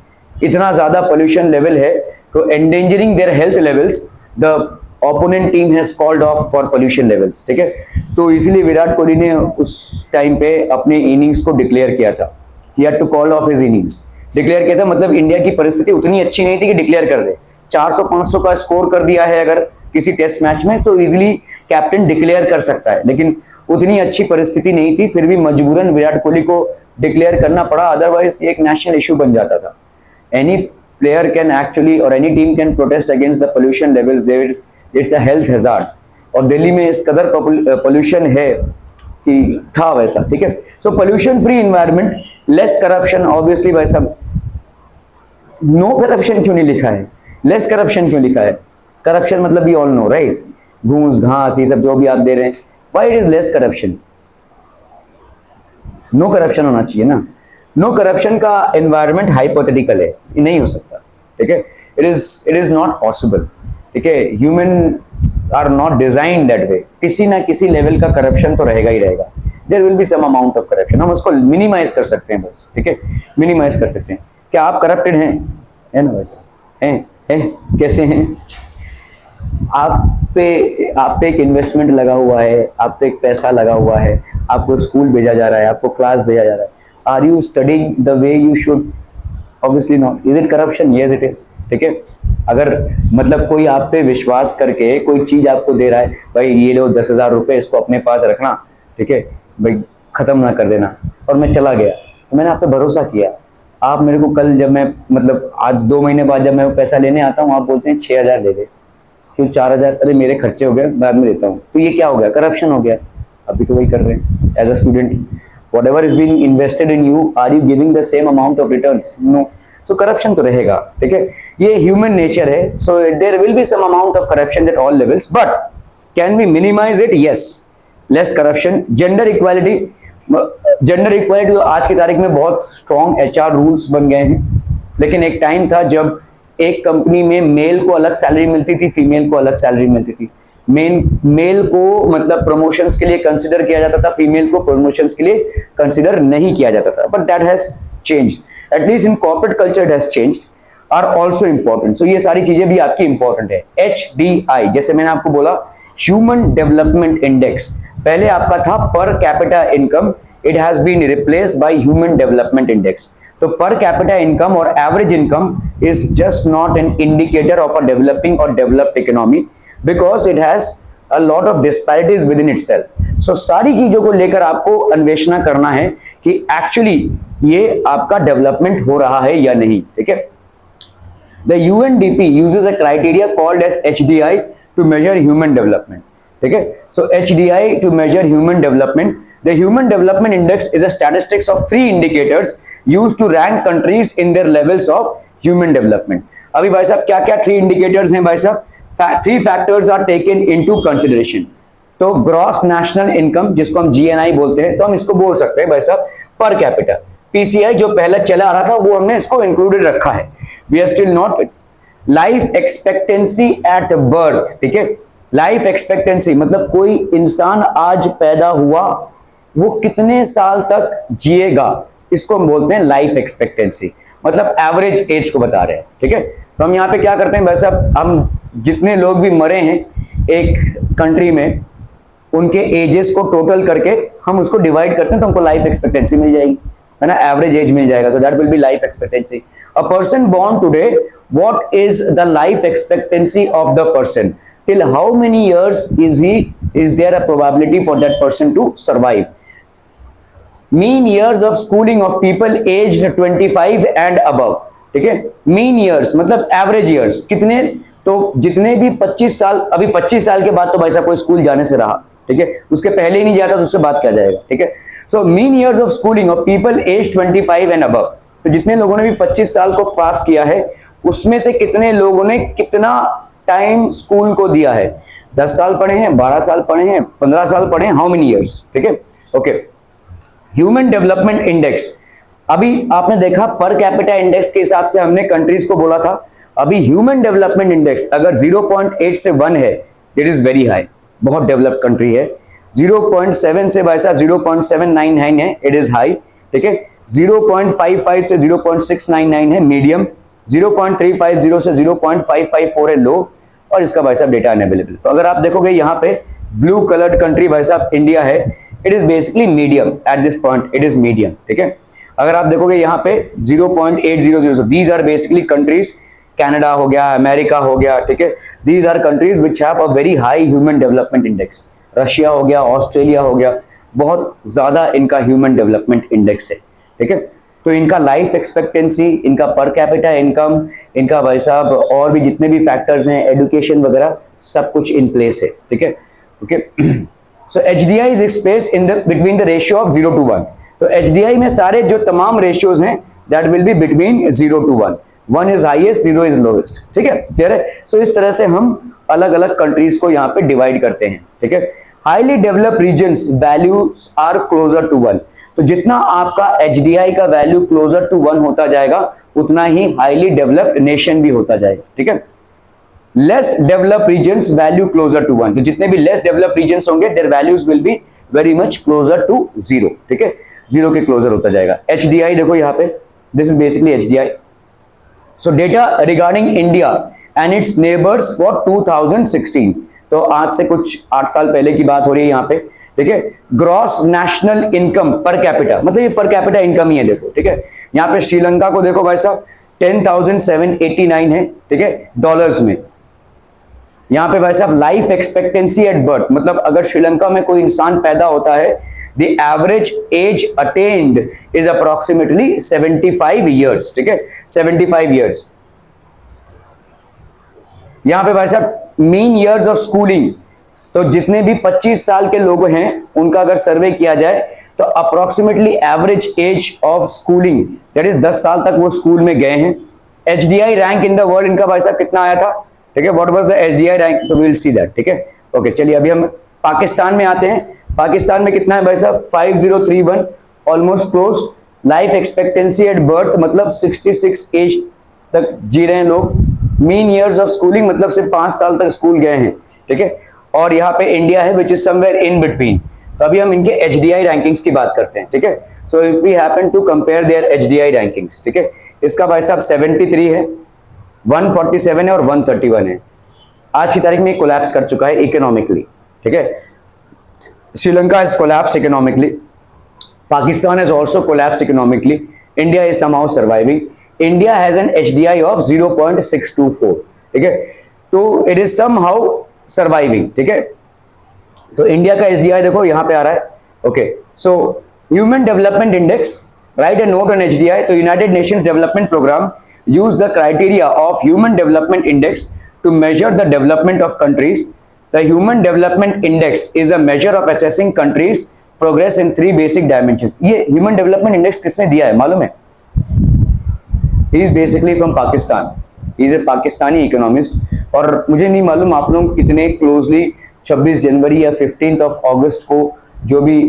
A: इतना ज्यादा पोल्यूशन लेवल है तो endangering their health levels, the opponent team has called off for pollution levels. ठीक है, तो इसलिए विराट कोहली ने उस टाइम पे अपनी इनिंग्स को डिक्लेयर किया था। He had to call off his innings, declare किया था, मतलब इंडिया की परिस्थिति उतनी अच्छी नहीं थी कि डिक्लेयर कर दे। 400-500 का स्कोर कर दिया है अगर किसी टेस्ट मैच में, सो इजीली कैप्टन डिक्लेयर कर सकता है, लेकिन उतनी अच्छी परिस्थिति नहीं थी, फिर भी मजबूरन विराट कोहली को डिक्लेयर करना पड़ा, अदरवाइज एक नेशनल इशू बन जाता था। Any player can actually or any team can protest against the pollution levels. It's a health hazard. और दिल्ली में इस कदर पोल्यूशन है कि था वैसा। ठीक है, so pollution free environment, less corruption, obviously भाई साहब नो करप्शन क्यों नहीं लिखा है, लेस करप्शन क्यों लिखा है? करप्शन मतलब वी ऑल नो राइट, घूस घास ये सब जो भी आप दे रहे हैं, why it is less corruption? No corruption होना चाहिए ना। नो करप्शन का एनवायरनमेंट हाइपोथेटिकल है, ये नहीं हो सकता। ठीक है, इट इज नॉट पॉसिबल। ठीक है, human are not design that way. किसी ना किसी लेवल का करप्शन तो रहेगा ही रहेगा, there will be some amount of corruption. हम उसको मिनिमाइज कर सकते हैं बस। ठीक है, मिनिमाइज कर सकते हैं। क्या आप करप्टेड हैं? है ना वैसा? हैं? कैसे हैं? आप पे एक इन्वेस्टमेंट लगा हुआ है, आप पे एक पैसा लगा हुआ है, आपको स्कूल भेजा जा रहा है, आपको क्लास भेजा जा रहा है। Are you studying the way you should? Obviously not. Is it corruption? Yes, it is. ठीक है, अगर मतलब कोई आप पे विश्वास करके कोई चीज आपको दे रहा है, भाई ये लो 10,000 रुपए, इसको अपने पास रखना, ठीक है भाई, खत्म ना कर देना, और मैं चला गया, तो मैंने आप पे भरोसा किया। आप मेरे को कल जब मैं मतलब आज 2 महीने बाद जब मैं वो पैसा लेने आता हूँ, आप बोलते हैं 6,000 ले दे, क्यों 4,000? अरे मेरे खर्चे हो गए, बाद में देता हूँ, तो ये क्या हो गया? करप्शन हो गया। अभी तो वही कर रहे हैं as a student. Whatever is being invested in you, are you giving the same amount of returns? No. So corruption तो रहेगा, ठीक है. ये human nature है. So there will be some amount of corruption at all levels, but can we minimize it? Yes. Less corruption. Gender equality. Gender equality तो आज की तारीख में बहुत strong HR rules बन गए हैं. लेकिन एक टाइम था जब एक कंपनी में मेल को अलग सैलरी मिलती थी, फीमेल को अलग सैलरी मिलती थी. मेल को मतलब प्रमोशंस के लिए कंसिडर किया जाता था, फीमेल को प्रमोशंस के लिए कंसिडर नहीं किया जाता था. But that has changed, at least in corporate culture it has changed, are also important. So ये सारी चीजें भी आपकी इंपॉर्टेंट है. HDI, जैसे मैंने आपको बोला, ह्यूमन डेवलपमेंट इंडेक्स, पहले आपका था per capita income, it has been replaced by human development index. तो पर कैपिटा इनकम और average income is just not an indicator of a developing और developed economy, because it has a lot of disparities within itself. So सारी चीजों को लेकर आपको अन्वेषण करना है कि एक्चुअली ये आपका डेवलपमेंट हो रहा है या नहीं, ठीक है. The UNDP uses a criteria called as HDI to measure human development, ठीक है. So HDI to measure human development. The Human Development Index is a statistics of 3 indicators used to rank countries in their levels of human development. अभी भाई साहब क्या क्या 3 indicators हैं भाई साहब? 3 factors are taken into consideration. तो gross national income जिसको हम GNI बोलते हैं, तो हम इसको बोल सकते हैं भाई साहब पर कैपिटा. PCI जो पहले चला आ रहा था वो हमने इसको इंक्लूडेड रखा है. We have still not. Life expectancy at birth, ठीक है. लाइफ एक्सपेक्टेंसी मतलब कोई इंसान आज पैदा हुआ, वो कितने साल तक जिएगा, इसको हम बोलते हैं लाइफ एक्सपेक्टेंसी. मतलब एवरेज एज को बता रहे हैं, ठीक है. तो हम यहाँ पे क्या करते हैं भाई साहब, हम जितने लोग भी मरे हैं एक कंट्री में, उनके एजेस को टोटल करके हम उसको डिवाइड करते हैं, तो हमको लाइफ एक्सपेक्टेंसी मिल जाएगी, है ना, एवरेज एज मिल जाएगा. So that will be life expectancy. A person born today, what is the life expectancy of the person? Till how many years is there a probability for that person to survive? Mean years of schooling of people aged 25 and above, ठीक है. Mean years मतलब average years कितने, तो जितने भी 25 साल, अभी 25 साल के बाद तो भाई साहब कोई स्कूल जाने से रहा, ठीक है, उसके पहले ही नहीं जाता तो उससे बात क्या जाएगा, ठीक है. So mean years of schooling of people age 25 and above, तो जितने लोगों ने भी 25 साल को पास किया है, उसमें से कितने लोगों ने कितना टाइम स्कूल को दिया है? 10 साल पढ़े हैं, 12 साल पढ़े हैं, 15 साल पढ़े हैं, हाउ मेनी ईयर्स, ठीक है. ओके. ह्यूमन डेवलपमेंट इंडेक्स, अभी आपने देखा पर कैपिटा इंडेक्स के हिसाब से हमने कंट्रीज को बोला था. अभी ह्यूमन डेवलपमेंट इंडेक्स अगर 0.8 से 1 है, इट इज वेरी हाई, बहुत डेवलप्ड कंट्री है. 0.7 से भाई साहब 0.799 है, इट इज हाई, ठीक है. 0.55 से 0.699 है, मीडियम. 0.350 से 0.554 है, लो. और इसका भाई साहब डेटा अनअवेलेबल. तो अगर आप देखोगे यहाँ पे ब्लू कलर्ड कंट्री भाई साहब इंडिया है, it is basically medium at this point, it is medium, ठीक है. अगर आप देखोगे यहाँ पे 0.800, these are basically countries, Canada हो गया, अमेरिका हो गया, ठीक है. These are countries which have a very high human development index. Russia हो गया, ऑस्ट्रेलिया हो गया, बहुत ज्यादा इनका ह्यूमन डेवलपमेंट इंडेक्स है, ठीक है. तो इनका लाइफ एक्सपेक्टेंसी, इनका पर कैपिटा इनकम, इनका भाई साहब और भी जितने भी फैक्टर्स हैं, एजुकेशन वगैरह, सब कुछ इन प्लेस है, ठीक है. Okay. So HDI is expressed in the between the ratio of 0 to 1. तो HDI में सारे जो तमाम रेशियोज हैं that will be between 0 to 1. 1 is highest, 0 is lowest, ठीक है, क्लियर है. सो इस तरह से हम अलग अलग कंट्रीज को यहाँ पे डिवाइड करते हैं, ठीक है. Highly developed regions values are closer to 1. तो जितना आपका HDI का वैल्यू क्लोजर टू 1 होता जाएगा, उतना ही हाईली डेवलप्ड नेशन भी होता जाएगा, ठीक है. Less developed regions value closer to 1. तो जितने भी लेस डेवलप्ड रीजन्स होंगे, their values will be very much closer to 0, ठीक है. 0 के क्लोजर होता जाएगा. HDI देखो यहाँ पे, this is basically HDI. So data regarding India and it's neighbours for 2016. तो आज से कुछ 8 साल पहले की बात हो रही है यहाँ पे, ठीक है. Gross national income per capita, मतलब ये पर कैपिटा इनकम ही है, देखो, ठीक है. यहाँ पे श्रीलंका को देखो भाई साहब 10,789 है, ठीक है, डॉलर्स में. यहाँ पे भाई साहब लाइफ एक्सपेक्टेंसी एट बर्थ, मतलब अगर श्रीलंका में कोई इंसान पैदा होता है, the average age attend is approximately 75 years, ठीक है, 75 ईयर्स. यहाँ पे भाई साहब मीन ईयर्स ऑफ स्कूलिंग, तो जितने भी 25 साल के लोग हैं उनका अगर सर्वे किया जाए तो approximately average age of schooling that is 10 साल तक वो स्कूल में गए हैं। HDI rank in the world इनका भाई साहब कितना आया था, ठीक है, what was the HDI rank, तो वी विल सी दैट, ठीक है। ओके चलिए अभी हम पाकिस्तान में आते हैं। पाकिस्तान में कितना है भाई साहब, 5031, almost close. Life expectancy at birth मतलब 66 एज तक जी रहे हैं लोग। मीन ईयर्स ऑफ स्कूलिंग मतलब सिर्फ 5 साल तक स्कूल गए हैं, ठीक है। और यहाँ पे इंडिया है which is somewhere in between. तो अभी हम इनके HDI रैंकिंग्स की बात करते हैं, ठीक है। So if we happen to compare their HDI rankings, ठीक है, इसका भाई साहब 73 है, 147 है और 131 है। आज की तारीख में कोलैप्स कर चुका है इकोनॉमिकली, ठीक है। Sri Lanka is collapsed economically, Pakistan is also collapsed economically, India is somehow surviving. India has an HDI of 0.624, ठीक है, तो इट इज समहाउ सर्वाइविंग, ठीक है। तो इंडिया का HDI देखो यहां पे आ रहा है, okay. So human development index, write a note on HDI। तो united nations development programme use the criteria of human development index to measure the development of countries. The human development index is a measure of assessing countries progress in 3 basic dimensions. ये ह्यूमन development इंडेक्स किसने दिया है मालूम है? He is basically from Pakistan, he is a Pakistani economist. और मुझे नहीं मालूम आप लोग कितने क्लोजली 26 जनवरी या 15 अगस्त को जो भी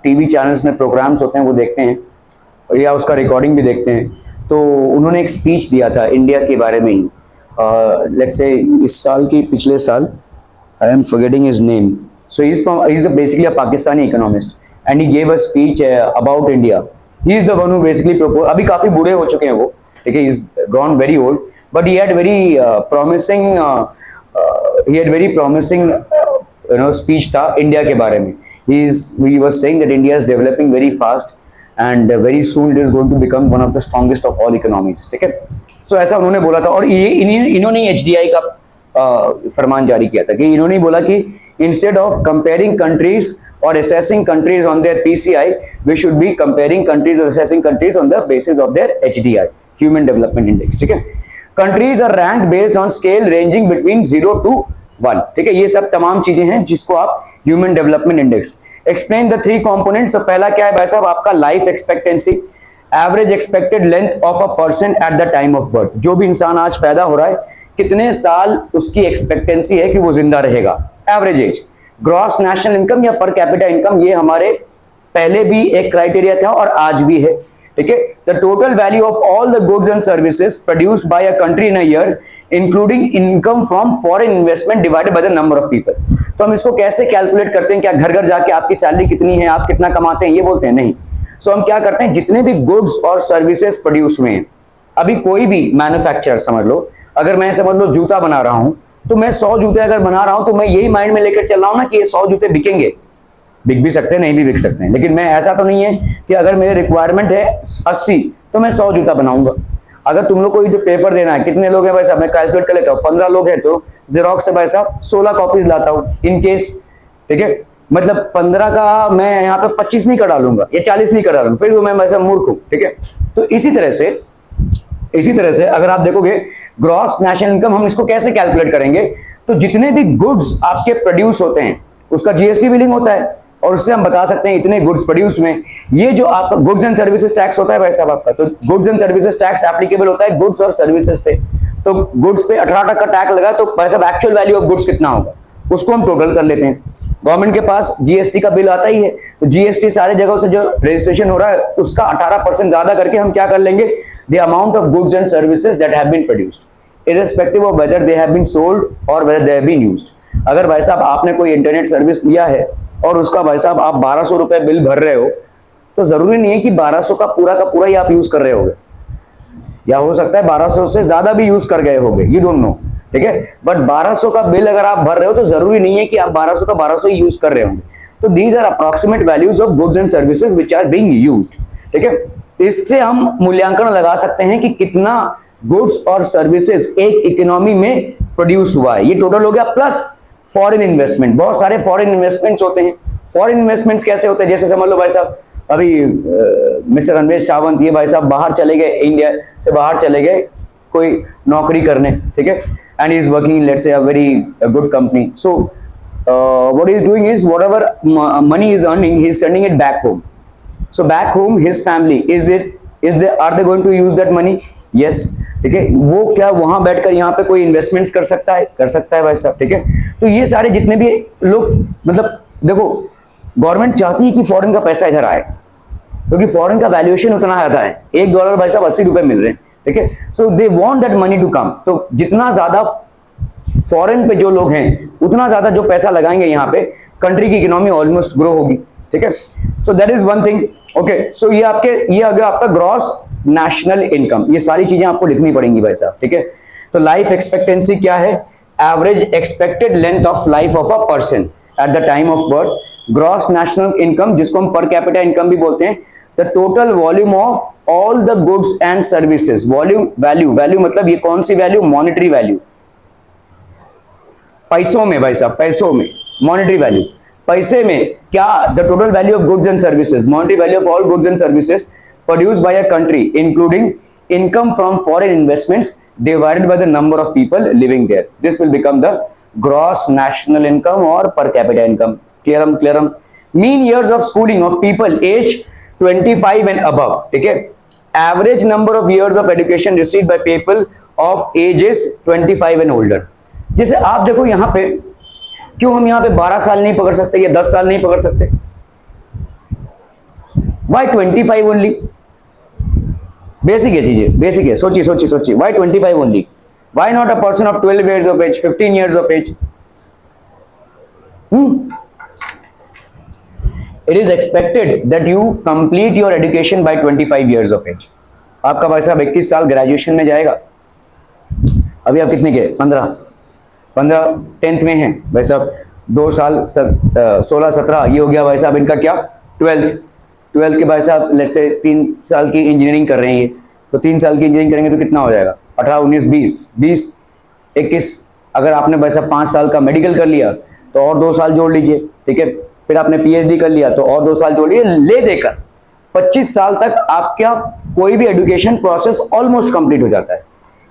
A: टीवी चैनल्स में प्रोग्राम्स होते हैं वो देखते हैं या उसका रिकॉर्डिंग भी देखते हैं। तो उन्होंने एक स्पीच दिया था इंडिया के बारे में ही, लेट्स से इस साल की पिछले साल, I am forgetting his name. So he is basically a Pakistani economist and he gave a speech about India. He is the one who basically propose, अभी काफी बूढ़े हो चुके हैं वो, ठीक है, he is gone very old, but he had very promising he had very promising speech था इंडिया के बारे में। he was saying that India is developing very fast and very soon it is going to become one of the strongest of all economies, ठीक है। सो ऐसा उन्होंने बोला था। और इन्होंने HDI का फरमान जारी किया था कि इन्होंने बोला कि instead of comparing countries or assessing countries on their PCI, we should be comparing countries or assessing countries on the basis of their HDI, Human Development Index, ठीक है। Countries are rank based on scale ranging between 0 to 1, ठीक है। ये सब तमाम चीजें हैं जिसको आप human development index. Explain the 3 components. तो पहला क्या है भाई साहब, आपका life expectancy, average expected length of a person at the time of birth. जो भी इंसान आज पैदा हो रहा है कितने साल उसकी एक्सपेक्टेंसी है कि वो जिंदा रहेगा, average age. Gross national income या पर कैपिटा इनकम, ये हमारे पहले भी एक क्राइटेरिया था और आज भी है, ठीक है। The total value of all the goods and services produced by a country in a year including income from foreign investment divided by the number of people. तो हम इसको कैसे कैलकुलेट करते हैं? क्या घर घर जाके आपकी सैलरी कितनी है, आप कितना कमाते हैं, ये बोलते हैं? नहीं। सो हम क्या करते हैं, जितने भी गुड्स और सर्विसेज प्रोड्यूस हुए हैं, अभी कोई भी मैन्युफैक्चरर समझ लो, अगर मैं समझ लो जूता बना रहा हूं, तो मैं 100 जूते अगर बना रहा हूं तो मैं यही माइंड में लेकर चल रहा हूं ना कि ये 100 जूते बिकेंगे। बिक भी सकते हैं, नहीं भी बिक सकते हैं, लेकिन मैं ऐसा तो नहीं है कि अगर मेरी रिक्वायरमेंट है 80 तो मैं 100 जूता बनाऊंगा। अगर तुम लोग को जो पेपर देना है, कितने लोग हैं भाई साहब, मैं कैलकुलेट कर लेता हूँ, 15 लोग हैं तो जेरोक्स से भाई साहब 16 कॉपीज लाता हूँ इन केस, ठीक है। मतलब 15 का मैं यहाँ पे 25 नहीं कर डालूंगा या 40 नहीं कर डालूंगा, फिर मैं भाई साहब मूर्ख हूँ, ठीक है। तो इसी तरह से अगर आप देखोगे ग्रॉस नेशनल इनकम, हम इसको कैसे कैलकुलेट करेंगे? तो जितने भी गुड्स आपके प्रोड्यूस होते हैं उसका GST बिलिंग होता है और उससे हम बता सकते हैं इतने गुड्स प्रोड्यूस में। ये जो आपका गुड्स एंड सर्विसेज टैक्स होता है भाई साहब आपका, तो goods and services tax applicable होता है गुड्स और सर्विसेज पे। तो गुड्स पे 18% टैक्स लगा तो भाई साहब एक्चुअल वैल्यू ऑफ गुड्स कितना होगा उसको हम टोटल कर लेते हैं। गवर्नमेंट के पास GST का बिल आता ही है, तो GST सारे जगहों से जो रजिस्ट्रेशन हो रहा है उसका 18% ज्यादा करके हम क्या कर लेंगे, the amount of goods and services that have been produced irrespective of whether they have been sold और whether they have been used. अगर भाई साहब आपने कोई इंटरनेट सर्विस लिया है और उसका भाई साहब आप 1200 रुपए बिल भर रहे हो, तो जरूरी नहीं है कि 1200 का पूरा ही आप यूज कर रहे होगे, या हो सकता है 1200 से ज्यादा भी यूज कर गए होगे, यू डोंट नो, ठीक है। बट 1200 का बिल अगर आप भर रहे हो तो जरूरी नहीं है कि आप 1200 का 1200 ही यूज कर रहे होंगे। तो these are approximate values of goods and services which are being used, ठीक है। इससे हम मूल्यांकन लगा सकते हैं कि कितना गुड्स और सर्विसेज एक इकोनॉमी में प्रोड्यूस हुआ है। ये टोटल हो गया प्लस फॉरेन इन्वेस्टमेंट। बहुत सारे फॉरेन इन्वेस्टमेंट्स होते हैं। फॉरेन इन्वेस्टमेंट्स कैसे होते हैं? जैसे समझ लो भाई साहब अभी मिस्टर अनवेश सावंत ये भाई साहब बाहर चले गए, इंडिया से बाहर चले गए कोई नौकरी करने, ठीक है, and he is working in let's say a very good company. So what he is doing is whatever money he is earning, he is sending it back home. So back home his family, are they going to use that money? Yes. ठीक है, वो क्या वहां बैठकर यहाँ पे कोई investments कर सकता है भाई साहब, ठीक है। तो ये सारे जितने भी लोग, मतलब देखो गवर्नमेंट चाहती है कि फॉरेन का पैसा इधर आए, क्योंकि फॉरेन का वैल्यूएशन उतना आता है, $1 भाई साहब 80 रुपए मिल रहे हैं, ठीक है। So they want that money to come. तो जितना ज्यादा फॉरेन पे जो लोग हैं उतना ज्यादा जो पैसा लगाएंगे यहाँ पे, कंट्री की इकोनॉमी ऑलमोस्ट ग्रो होगी, ठीक है। So that is one thing. Okay, so ये आ गया आपका ग्रॉस नेशनल इनकम। ये सारी चीजें आपको लिखनी पड़ेंगी भाई साहब, ठीक है। तो लाइफ एक्सपेक्टेंसी क्या है? Average expected length of life of a person at the time of birth. Gross national income, जिसको हम पर कैपिटा इनकम भी बोलते हैं, the total volume of all the goods and services. Volume, value मतलब ये कौन सी वैल्यू? मॉनेटरी वैल्यू, पैसों में भाई साहब, पैसों में मॉनेटरी वैल्यू। पैसे में क्या? The total value of goods and services, monetary value of all goods and services produced by a country, including income from foreign investments divided by the number of people living there. This will become the gross national income or per capita income. Clear? Mean years of schooling of people aged 25 and above, ठीक है। Average number of years of education received by people of ages 25 and older. जैसे आप देखो यहाँ पे, क्यों हम यहाँ पे 12 साल नहीं पकड़ सकते या 10 साल नहीं पकड़ सकते? Why 25 only? बेसिक है चीजें, बेसिक है। सोचिए Why 25 only? Why not a person of 12 years of age, 15 years of age? It is expected that you complete your education by 25 years of age. आपका भाई साहब 21 साल ग्रेजुएशन में जाएगा। अभी आप कितने के? 15 10th में हैं भाई साहब। 2 साल 16 17, ये हो गया भाई साहब इनका क्या? 12th के भाई साहब लेट्स से 3 साल की इंजीनियरिंग कर रहे हैं ये, तो 3 साल की इंजीनियरिंग करेंगे तो कितना हो जाएगा? 18 19 20 21। अगर आपने भाई साहब 5 साल का मेडिकल कर लिया तो और 2 साल जोड़ लीजिए, ठीक है। फिर आपने PhD कर लिया तो और 2 साल जोड़ लीजिए, ले देकर 25 साल तक आपका कोई भी एजुकेशन प्रोसेस ऑलमोस्ट कंप्लीट हो जाता है।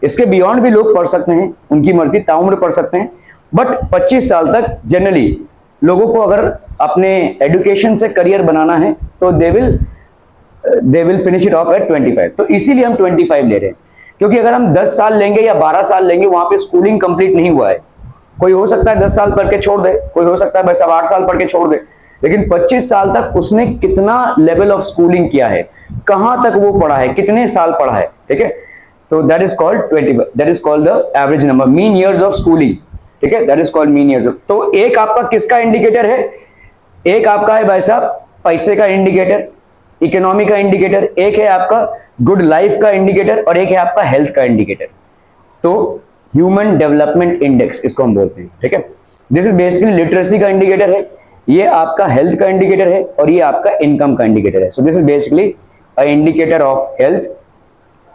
A: इसके बियॉन्ड भी लोग पढ़ सकते हैं, उनकी मर्जी, ताउम्र पढ़ सकते हैं, बट 25 साल तक जनरली लोगों को अगर अपने एजुकेशन से करियर बनाना है तो they will finish it off at 25। तो इसीलिए हम 25 ले रहे हैं, क्योंकि अगर हम 10 साल लेंगे या 12 साल लेंगे, वहां पे स्कूलिंग कंप्लीट नहीं हुआ है। कोई हो सकता है 10 साल पढ़ के छोड़ दे, कोई हो सकता है भाई साहब 8 साल पढ़ के छोड़ दे, लेकिन 25 साल तक उसने कितना लेवल ऑफ स्कूलिंग किया है, कहां तक वो पढ़ा है, कितने साल पढ़ा है, ठीक है। तो that is called 20, that is called the average number, mean years of schooling, ठीक है। That is called mean years. तो एक आपका किसका इंडिकेटर है? एक आपका है भाई साहब पैसे का इंडिकेटर, इकोनॉमी का इंडिकेटर, एक है आपका गुड लाइफ का इंडिकेटर, और एक है आपका हेल्थ का इंडिकेटर। तो ह्यूमन डेवलपमेंट इंडेक्स इसको हम बोलते हैं, ठीक है। दिस इज बेसिकली लिटरेसी का इंडिकेटर है, ये आपका हेल्थ का इंडिकेटर है, और ये आपका इनकम का इंडिकेटर है। So this is basically a indicator of health,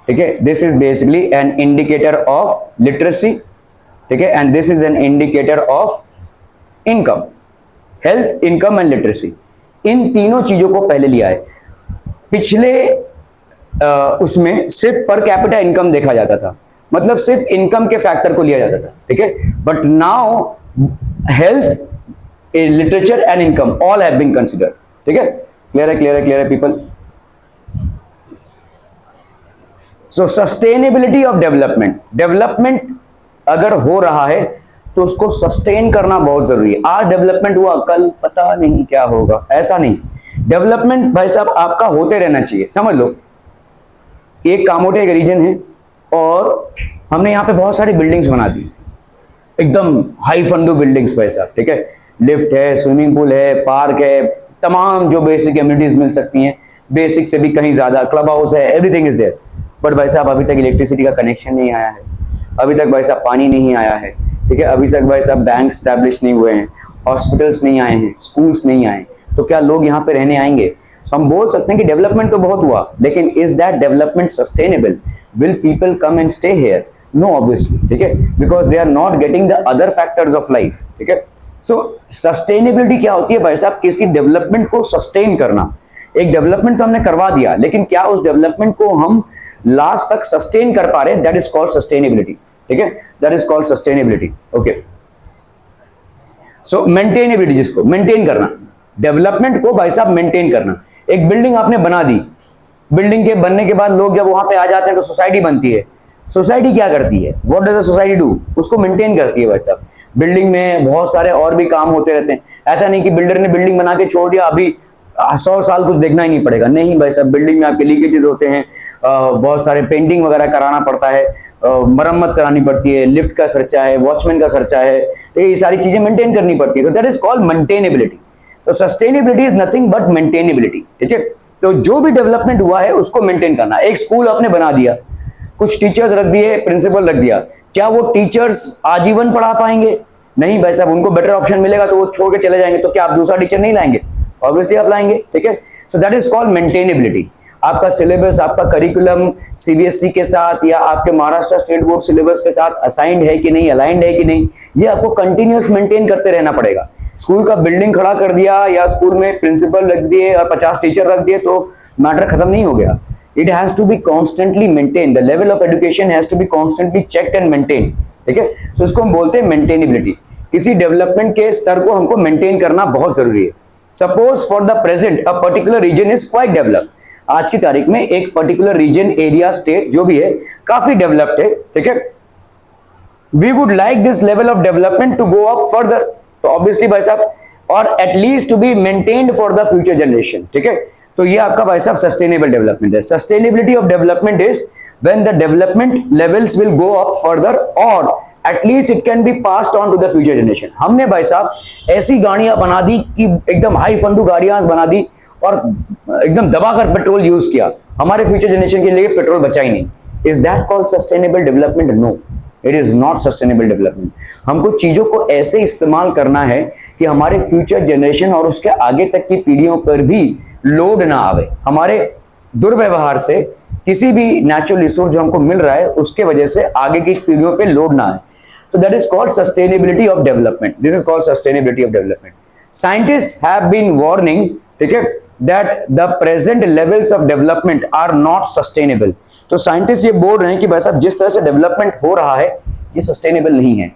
A: ठीक है। This is basically an indicator of literacy, ठीक है, and this is an indicator of income. Health, income and literacy, इन तीनों चीजों को पहले लिया है। पिछले उसमें सिर्फ पर कैपिटा इनकम देखा जाता था, मतलब सिर्फ इनकम के फैक्टर को लिया जाता था, ठीक है। But now health, literature and income all have been considered, ठीक है। क्लियर है people. So sustainability of development अगर हो रहा है तो उसको सस्टेन करना बहुत जरूरी है। आज डेवलपमेंट हुआ, कल पता नहीं क्या होगा, ऐसा नहीं। डेवलपमेंट भाई साहब आपका होते रहना चाहिए। समझ लो, एक कामोटे एक रीजन है और हमने यहाँ पे बहुत सारी बिल्डिंग्स बना दी, एकदम हाई फंडू बिल्डिंग्स भाई साहब, ठीक है। लिफ्ट है, स्विमिंग पूल है, पार्क है, तमाम जो बेसिक एमिनिटीज मिल सकती हैं, बेसिक से भी कहीं ज्यादा, क्लब हाउस है, एवरीथिंग इज देयर। बट भाई साहब अभी तक इलेक्ट्रिसिटी का कनेक्शन नहीं आया है, अभी तक भाई साहब पानी नहीं आया है, ठीक है। अभी तक भाई साहब बैंक स्टैब्लिश नहीं हुए हैं, हॉस्पिटल्स नहीं आए हैं, स्कूल्स नहीं आए, तो क्या लोग यहाँ पे रहने आएंगे? तो हम बोल सकते हैं कि डेवलपमेंट तो बहुत हुआ, लेकिन is that development sustainable? Will people come and stay here? No, obviously, ठीक है, because they are not getting the other factors of life, ठीक है। सो सस्टेनेबिलिटी क्या होती है भाई साहब? किसी डेवलपमेंट को सस्टेन करना। एक डेवलपमेंट तो हमने करवा दिया, लेकिन क्या उस डेवलपमेंट को हम लास्ट तक सस्टेन कर पा रहे हैं? दैट इज कॉल्ड सस्टेनेबिलिटी, ठीक है, that is called sustainability, okay. So maintainability, जिसको मेंटेन करना, डेवलपमेंट को भाई साहब मेंटेन करना। एक बिल्डिंग आपने बना दी, बिल्डिंग के बनने के बाद लोग जब वहां पे आ जाते हैं तो सोसाइटी बनती है। सोसाइटी क्या करती है, what does the society do, उसको मेंटेन करती है भाई साहब। बिल्डिंग में बहुत सारे और भी काम होते रहते हैं, ऐसा नहीं कि बिल्डर ने बिल्डिंग बना के छोड़ दिया अभी 100 साल कुछ देखना ही नहीं पड़ेगा, नहीं भाई साहब। बिल्डिंग में आपके लीकेजेस होते हैं, बहुत सारे पेंटिंग वगैरह कराना पड़ता है, मरम्मत करानी पड़ती है, लिफ्ट का खर्चा है, वॉचमैन का खर्चा है, तो ये सारी चीजें मेंटेन करनी पड़ती है। तो दैट इज कॉल्ड मेंटेनेबिलिटी। तो sustainability is nothing but maintainability, ठीक है। तो जो भी डेवलपमेंट हुआ है उसको मेंटेन करना। एक स्कूल आपने बना दिया, कुछ टीचर्स रख दिए, प्रिंसिपल रख दिया, क्या वो टीचर्स आजीवन पढ़ा पाएंगे? नहीं भाई साहब, उनको बेटर ऑप्शन मिलेगा तो वो छोड़ के चले जाएंगे, तो क्या आप दूसरा टीचर नहीं लाएंगे? ऑब्वियसली आप लाएंगे, ठीक है। So that is called maintainability. आपका सिलेबस, आपका करिकुलम सीबीएसई के साथ या आपके महाराष्ट्र स्टेट बोर्ड सिलेबस के साथ असाइंड है कि नहीं, अलाइंड है कि नहीं, ये आपको कंटिन्यूअस मेंटेन करते रहना पड़ेगा। स्कूल का बिल्डिंग खड़ा कर दिया या स्कूल में प्रिंसिपल रख दिए और 50 टीचर रख दिए तो मैटर खत्म नहीं हो गया। It has to be constantly maintain, the level of education has to be constantly checked and maintain, ठीक है। सो इसको हम बोलते हैं मेंटेनेबिलिटी। किसी डेवलपमेंट के स्तर को हमको मेंटेन करना बहुत जरूरी है। Suppose for the present a particular region is quite developed, आज की तारीख में एक पर्टिकुलर रीजन, एरिया, स्टेट जो भी है काफी डेवलप्ड है, ठीक है। We would like this level of development to go up further, तो ऑब्वियसली भाई साहब, और at least to be maintained for the future generation, ठीक है। तो ये आपका भाई साहब सस्टेनेबल डेवलपमेंट है। Sustainability of development is when the development levels will go up further और at least it can be passed on to the future generation. हमने भाई साहब ऐसी गाड़ियां बना दी कि एकदम हाई फंडू गाड़ियां बना दी और एकदम दबाकर पेट्रोल यूज किया, हमारे फ्यूचर जनरेशन के लिए पेट्रोल बचा ही नहीं। Is that called sustainable development? No, it is not sustainable development. हमको चीजों को ऐसे इस्तेमाल करना है कि हमारे फ्यूचर जनरेशन और उसके आगे तक की पीढ़ियों पर भी लोड ना आवे। हमारे दुर्व्यवहार से किसी भी नेचुरल रिसोर्स जो हमको मिल रहा है उसके वजह से आगे की पीढ़ियों पे लोड ना आए। So that is called sustainability of development. This is called sustainability of development. Scientists have been warning, ठीक है, that the present levels of development are not sustainable. तो साइंटिस्ट ये बोल रहे हैं कि भाई साहब जिस तरह से डेवलपमेंट हो रहा है ये सस्टेनेबल नहीं है।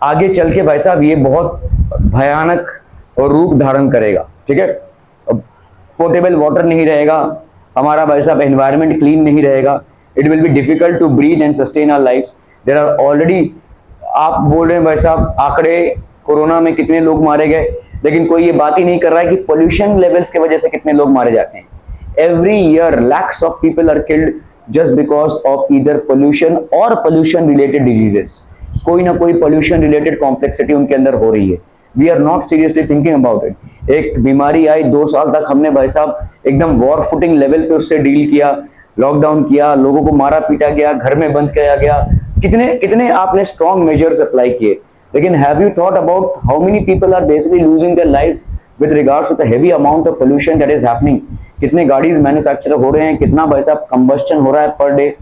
A: आगे चल के भाई साहब ये बहुत भयानक और रूप धारण करेगा, ठीक है। पोर्टेबल वाटर नहीं रहेगा, हमारा भाई साहब एनवायरनमेंट क्लीन नहीं रहेगा, it will be difficult to breathe and sustain our lifes. There are already, आप बोल रहे हैं भाई साहब आंकड़े, कोरोना में कितने लोग मारे गए, लेकिन कोई ये बात ही नहीं कर रहा है कि पोल्यूशन लेवल्स की वजह से कितने लोग मारे जाते हैं। Every year lakhs of people are killed just because of either pollution और पोल्यूशन रिलेटेड डिजीजेस। कोई ना कोई पोल्यूशन रिलेटेड कॉम्प्लेक्सिटी उनके अंदर हो रही है। We are not seriously thinking about it. एक बीमारी आई, 2 साल तक हमने भाई साहब एकदम वॉर फुटिंग लेवल पे उससे डील किया, लॉकडाउन किया, लोगों को मारा पीटा गया, घर में बंद किया गया, कितने कितने आपने स्ट्रॉन्ग मेजर्स अप्लाई किए, लेकिन have you thought about how many people are basically losing their lives with regards to the heavy amount of pollution that is happening? कितने गाड़ीज मैन्युफैक्चर हो रहे हैं, कितना भाई साहब कंबस्टन हो रहा है per day.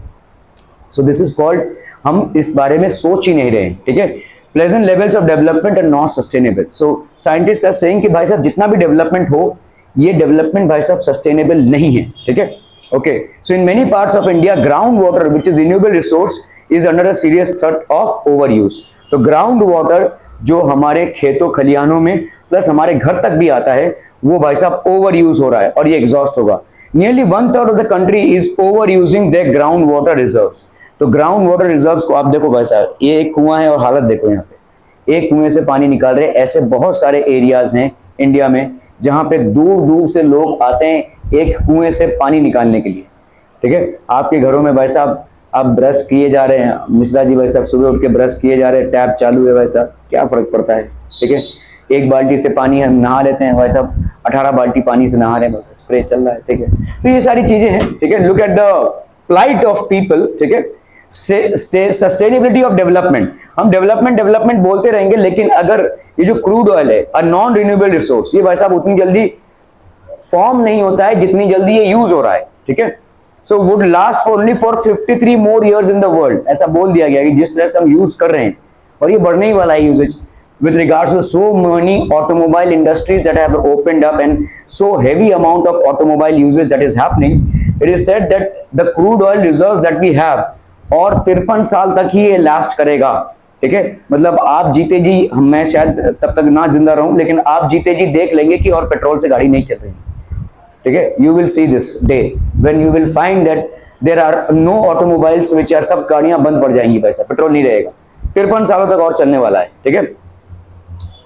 A: So this is called, हम इस बारे में सोच ही नहीं रहे, ठीक है। Pleasant levels of development are not sustainable. So scientist are saying कि भाई साहब जितना भी डेवलपमेंट हो, ये डेवलपमेंट भाई साहब सस्टेनेबल नहीं है, ठीक है। Okay, so in many parts of India, groundwater, which is renewable resource, is under a serious threat of overuse. तो ground water जो हमारे खेतों खलियानों में प्लस हमारे घर तक भी आता है, वो भाई साहब ओवर यूज हो रहा है और ये एग्जॉस्ट होगा। Nearly 1/3 of the country is overusing their groundwater reserves. तो ग्राउंड वाटर रिजर्व्स को आप देखो भाई साहब, ये एक कुआं है और हालत देखो, यहाँ पे एक कुएं से पानी निकाल रहे हैं। ऐसे बहुत सारे एरियाज हैं इंडिया में जहां पे दूर दूर से लोग आते हैं एक कुएं से पानी निकालने के लिए, ठीक है। आपके घरों में भाई साहब आप ब्रश किए जा रहे हैं, मिश्रा जी भाई साहब सुबह उठ के ब्रश किए जा रहे हैं, टैप चालू है भाई साहब, क्या फर्क पड़ता है, ठीक है। एक बाल्टी से पानी हम नहा लेते हैं भाई साहब, 18 बाल्टी पानी से नहा रहे हैं, स्प्रे चल रहा है, ठीक है। तो ये सारी चीजें हैं, ठीक है। Look at the plight of people, ठीक है। सस्टेनेबिलिटी ऑफ डेवलपमेंट, हम डेवलपमेंट बोलते रहेंगे, लेकिन अगर ये जो क्रूड ऑयल है, अ नॉन रिन्यूएबल रिसोर्स, ये भाई साहब उतनी जल्दी फॉर्म नहीं होता है जितनी जल्दी ये यूज हो रहा है, ठीक है। So would last for only for 53 more years in the world, ऐसा बोल दिया गया कि जिस तरह से हम यूज कर रहे हैं, और ये बढ़ने ही वाला है usage. With regards to so many automobile industries that have opened up and so heavy amount of automobile usage that is happening, it is said that the crude oil reserves that we have और 53 साल तक ही ये last करेगा, ठीक है, मतलब आप जीते जी, मैं शायद तब तक ना जिंदा रहूं, लेकिन आप जीते जी देख लेंगे कि और पेट्रोल से गाड़ी नहीं चल रही, ठीक है। You will see this day when you will find that there are no automobiles which are, सब गाड़ियां बंद पड़ जाएंगी, पैसा पेट्रोल नहीं रहेगा, 53 सालों तक और चलने वाला है, ठीक है।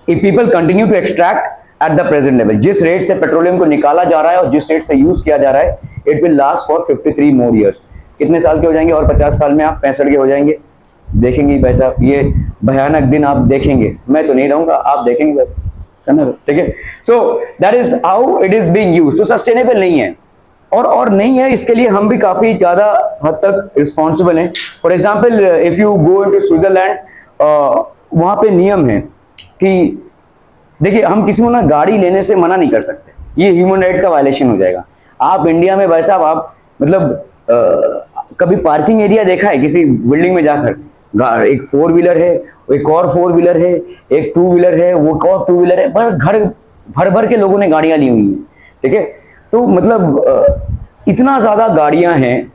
A: If people continue to extract at the present level, जिस रेट से पेट्रोलियम को निकाला जा रहा है और जिस रेट से यूज किया जा रहा है, it will last for 53 more years. कितने साल के हो जाएंगे? और 50 साल में आप 65 के हो जाएंगे। देखेंगे भाई साहब, ये भयानक दिन आप देखेंगे, मैं तो नहीं रहूंगा, आप देखेंगे बस, ठीक है। So that is how it is being used. तो सस्टेनेबल नहीं है, और नहीं है, इसके लिए हम भी काफी ज्यादा हद तक रिस्पॉन्सिबल हैं। For example, if you go into Switzerland, वहां पे नियम है कि देखिए, हम किसी को ना गाड़ी लेने से मना नहीं कर सकते, ये ह्यूमन राइट्स का वायलेशन हो जाएगा। आप इंडिया में भाई साहब, आप मतलब कभी पार्किंग एरिया देखा है किसी बिल्डिंग में जाकर? एक 4 व्हीलर है, एक और 4 व्हीलर है, एक 2 व्हीलर है, वो एक और 2 व्हीलर है, पर घर भर भर के लोगों ने गाड़ियां ली हुई हैं, ठीक है। तो मतलब इतना ज्यादा गाड़ियां हैं।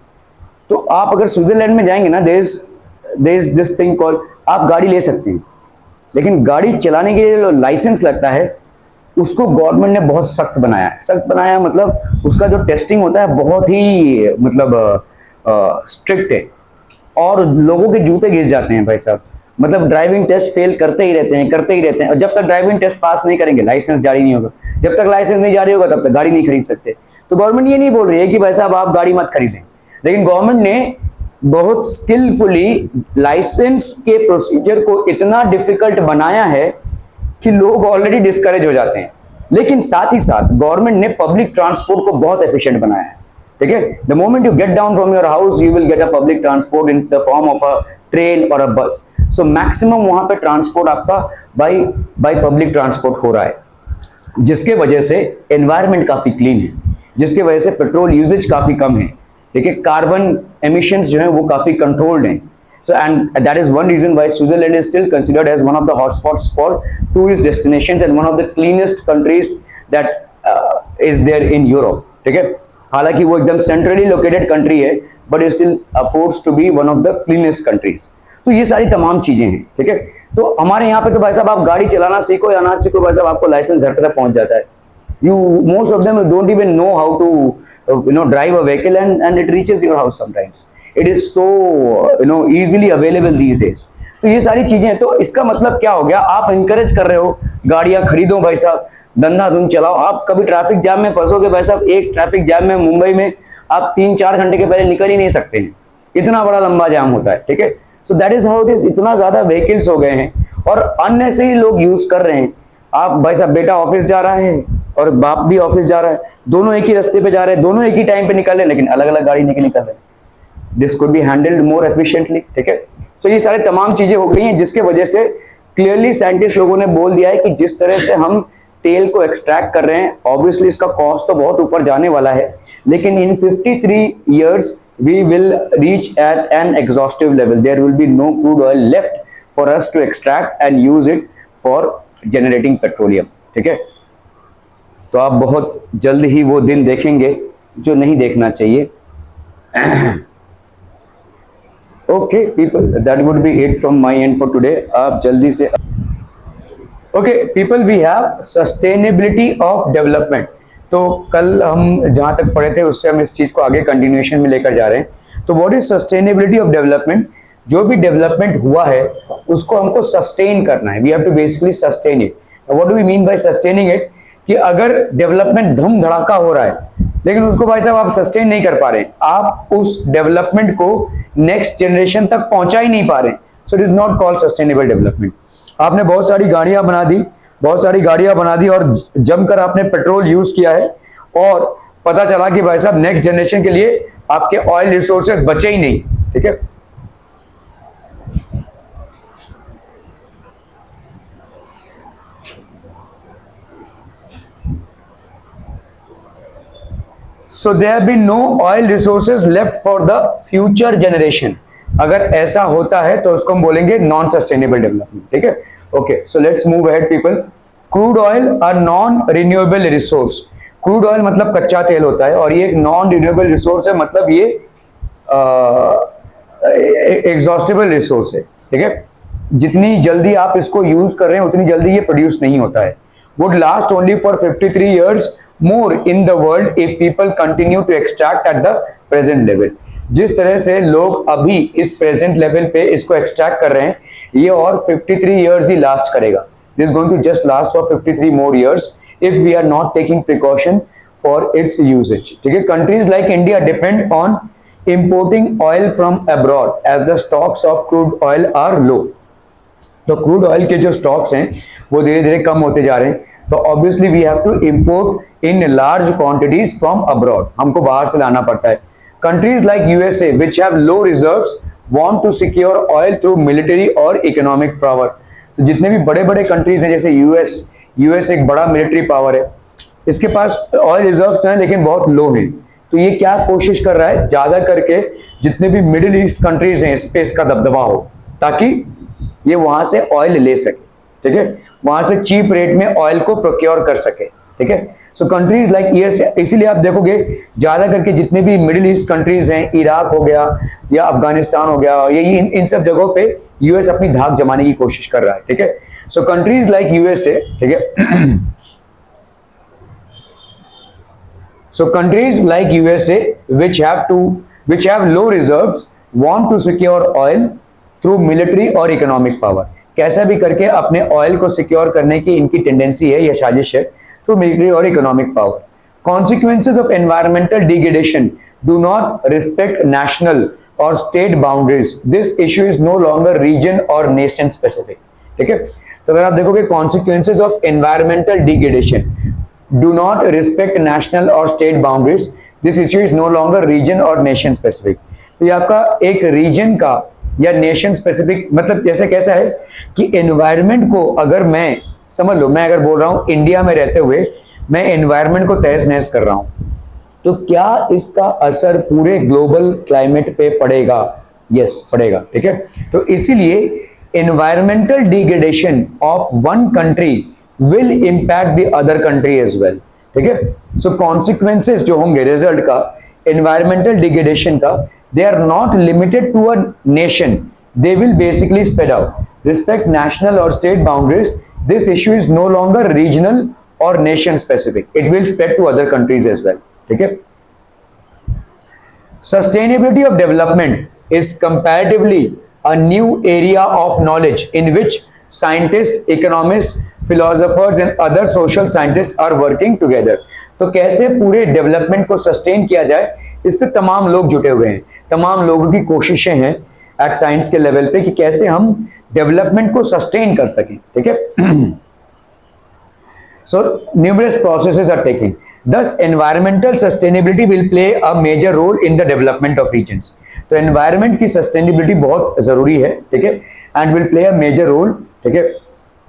A: तो आप अगर स्विट्जरलैंड में जाएंगे ना, there is this thing called, आप गाड़ी ले सकते हैं, लेकिन गाड़ी चलाने के लिए जो लाइसेंस लगता है उसको गवर्नमेंट ने बहुत सख्त बनाया है। सख्त बनाया मतलब उसका जो टेस्टिंग होता है बहुत ही मतलब स्ट्रिक्ट है, और लोगों के जूते घिस जाते हैं भाई साहब। मतलब ड्राइविंग टेस्ट फेल करते ही रहते हैं, करते ही रहते हैं, और जब तक ड्राइविंग टेस्ट पास नहीं करेंगे लाइसेंस जारी नहीं होगा। जब तक लाइसेंस नहीं जारी होगा तब तक गाड़ी नहीं खरीद सकते। तो गवर्नमेंट ये नहीं बोल रही है कि भाई साहब आप गाड़ी मत खरीदें, लेकिन गवर्नमेंट ने बहुत स्किलफुली लाइसेंस के प्रोसीजर को इतना डिफिकल्ट बनाया है कि लोग ऑलरेडी डिस्करेज हो जाते हैं। लेकिन साथ ही साथ गवर्नमेंट ने पब्लिक ट्रांसपोर्ट को बहुत एफिशिएंट बनाया है, ठीक है। The moment you get down from your house, you will get a public transport in the form of a train और अ बस। सो मैक्सिमम वहां पे ट्रांसपोर्ट आपका बाय पब्लिक ट्रांसपोर्ट हो रहा है, जिसके वजह से एनवायरमेंट काफी क्लीन है, जिसके वजह से पेट्रोल यूजेज काफी कम है, ठीक है। कार्बन एमिशंस जो है वो काफी कंट्रोल्ड हैं। So, and that is one reason why Switzerland is still considered as one of the hotspots for tourist destinations and one of the cleanest countries that is there in Europe, ठीक है। हालांकि वो एकदम centrally located country है, but it still affords to be one of the cleanest countries। तो ये सारी तमाम चीजें हैं, ठीक है। तो हमारे यहाँ पे तो भाई साहब आप गाड़ी चलाना सीखो या ना सीखो, भाई साहब आपको लाइसेंस घर तक पहुंच जाता है। Most of them don't even know how to drive a vehicle, and it reaches your house sometimes। It is so easily available these days। तो ये सारी चीजें, तो इसका मतलब क्या हो गया, आप इंकरेज कर रहे हो गाड़ियां खरीदो भाई साहब, धंधाधुन चलाओ। आप कभी ट्रैफिक जाम में फंसोगे भाई साहब, एक ट्रैफिक जाम में मुंबई में आप 3-4 घंटे के पहले निकल ही नहीं सकते हैं, इतना बड़ा लंबा जाम होता है, ठीक है। So that is how it is. इतना ज्यादा व्हीकल्स हो गए हैं और अननेसेसरी लोग यूज कर रहे हैं। आप भाई साहब, बेटा ऑफिस जा रहा है और बाप भी ऑफिस जा रहा है, दोनों एक ही रास्ते पे जा रहे हैं, दोनों एक ही टाइम पे निकल रहे हैं, लेकिन अलग अलग गाड़ी लेके निकल रहे हैं। This could be handled more efficiently, ठीक है। सो ये सारे तमाम चीजें हो गई हैं, जिसके वजह से क्लियरली साइंटिस्ट लोगों ने बोल दिया है कि जिस तरह से हम तेल को एक्सट्रैक्ट कर रहे हैं, ऑब्वियसली इसका कॉस्ट तो बहुत ऊपर जाने वाला है, लेकिन इन 53 years we will reach at an exhaustive level। there will be no crude oil left for us to extract and use it for generating petroleum, ठीक है। तो आप बहुत जल्द ही वो दिन देखेंगे जो नहीं देखना चाहिए। Okay people, that would be it from my end for today। आप जल्दी से okay people, we have sustainability of development। तो कल हम जहां तक पढ़े थे उससे हम इस चीज को आगे कंटिन्यूएशन में लेकर जा रहे हैं। तो what is sustainability of development? जो भी डेवलपमेंट हुआ है उसको हमको सस्टेन करना है। We have to basically sustain it. What do we mean by sustaining it? कि अगर डेवलपमेंट धूम धड़ाका हो रहा है लेकिन उसको भाई साहब आप सस्टेन नहीं कर पा रहे, आप उस डेवलपमेंट को नेक्स्ट जनरेशन तक पहुंचा ही नहीं पा रहे, so it is not called sustainable development. आपने बहुत सारी गाड़ियां बना दी और जमकर आपने पेट्रोल यूज किया है और पता चला कि भाई साहब नेक्स्ट जनरेशन के लिए आपके ऑयल रिसोर्सेज बचे ही नहीं, ठीक है। So there have been no oil resources left for the future generation। अगर ऐसा होता है तो उसको हम बोलेंगे नॉन सस्टेनेबल डेवलपमेंट, ठीक है। Okay, so let's move ahead people. Crude oil are non renewable resource. Crude oil मतलब कच्चा तेल होता है और ये एक नॉन रिन्यूएबल रिसोर्स है, मतलब ये एग्जॉस्टेबल रिसोर्स है, ठीक है। जितनी जल्दी आप इसको यूज कर रहे हैं उतनी जल्दी ये प्रोड्यूस नहीं होता है। Would last only for 53 years more in the world if people continue to extract at the present level. जिस तरह से लोग अभी इस प्रेजेंट लेवल पे इसको एक्सट्रैक्ट कर रहे हैं, ये और 53 years ही लास्ट करेगा। This going to just last for 53 more years if we are not taking precaution for its usage। ठीक है, countries like India depend on importing oil from abroad as the stocks of crude oil are low। तो crude oil के जो stocks हैं वो धीरे धीरे कम होते जा रहे हैं, तो obviously we have to import in large quantities from abroad, हमको बाहर से लाना पड़ता है। Countries like USA which have low reserves want to secure oil through military और इकोनॉमिक पावर। तो जितने भी बड़े बड़े कंट्रीज हैं जैसे यूएस एक बड़ा मिलिट्री पावर है, इसके पास ऑयल रिजर्व्स हैं लेकिन बहुत लो है, तो ये क्या कोशिश कर रहा है, ज्यादा करके जितने भी मिडिल ईस्ट कंट्रीज हैं इस पे इसका दबदबा हो ताकि ये वहां से ऑयल ले सके। ठीक है, वहां से चीप रेट में ऑयल को प्रोक्योर कर सके। ठीक है, सो कंट्रीज लाइक यूएस, इसीलिए आप देखोगे ज्यादा करके जितने भी मिडिल ईस्ट कंट्रीज हैं, इराक हो गया या अफगानिस्तान हो गया, ये इन सब जगहों पे यूएस अपनी धाक जमाने की कोशिश कर रहा है। ठीक है, सो कंट्रीज लाइक यूएसए, ठीक है, so countries like USA which have low reserves want to secure oil through military और economic power। कैसा भी करके अपने ऑयल को सिक्योर करने की इनकी टेंडेंसी है या साजिश है थ्रू मिलिट्री और economic power. Consequences of environmental degradation do not respect national or state boundaries। This issue is no longer region or nation specific। ठीक है, तो अगर आप देखोगे consequences of environmental degradation do not respect national or state boundaries, this issue is no longer region or nation specific। तो ये आपका एक रीजन का या नेशन स्पेसिफिक, मतलब जैसे कैसा है कि एनवायरनमेंट को अगर मैं समझ लो, मैं अगर बोल रहा हूं इंडिया में रहते हुए मैं एनवायरनमेंट को तहस नहस कर रहा हूं, तो क्या इसका असर पूरे ग्लोबल क्लाइमेट पे पड़ेगा? यस, पड़ेगा। ठीक है, तो इसीलिए environmental degradation of one country will impact the other country as well। ठीक है, so consequences जो होंगे रिजल्ट का environmental degradation का, they are not limited to a nation, they will basically spread out। Respect national or state boundaries, this issue is no longer regional or nation specific, it will spread to other countries as well। ठीक है, sustainability of development is comparatively a new area of knowledge in which scientists, economists, philosophers and other social scientists are working together। तो कैसे पूरे development को sustain किया जाए, इस पे तमाम लोग जुटे हुए हैं, तमाम लोगों की कोशिशें हैं एट साइंस के लेवल पे कि कैसे हम डेवलपमेंट को सस्टेन कर सकें। ठीक है, so numerous processes are taking, thus environmental sustainability will play a major role in the development of regions। तो एनवायरमेंट की सस्टेनेबिलिटी बहुत जरूरी है। ठीक है, and will play a major role। ठीक है,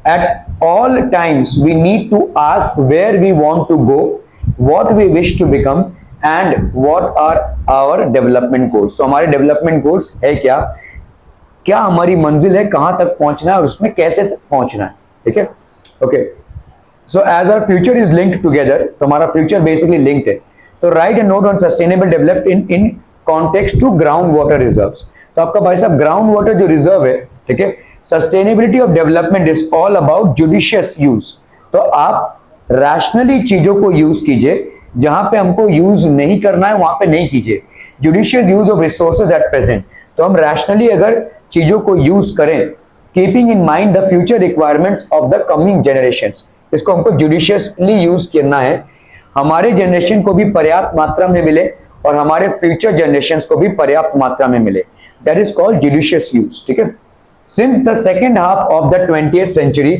A: at all times we need to ask where we want to go, what we wish to become and what are our development goals। तो हमारे डेवलपमेंट गोल्स है क्या, क्या हमारी मंजिल है, कहां तक पहुंचना है और उसमें कैसे पहुंचना है। ठीक है, okay, so as our future is linked together, तो हमारा फ्यूचर बेसिकली लिंक्ड है। तो write a note on sustainable development in context to ground water reserves. तो आपका भाई साहब ग्राउंड वाटर जो रिजर्व है, ठीक है, sustainability of development is all about judicious use. तो आप रैशनली चीजों को यूज कीजिए, जहां पे हमको यूज नहीं करना है वहां पे नहीं कीजिए। Judicious use of resources at present, तो हम रैशनली अगर चीजों को यूज करें, keeping in mind the future requirements of the coming generations, इसको हमको जुडिशियसली यूज करना है, हमारे जनरेशन को भी पर्याप्त मात्रा में मिले और हमारे फ्यूचर जनरेशंस को भी पर्याप्त मात्रा में मिले। That is called judicious use. ठीक है, Since the second half of the 20th century,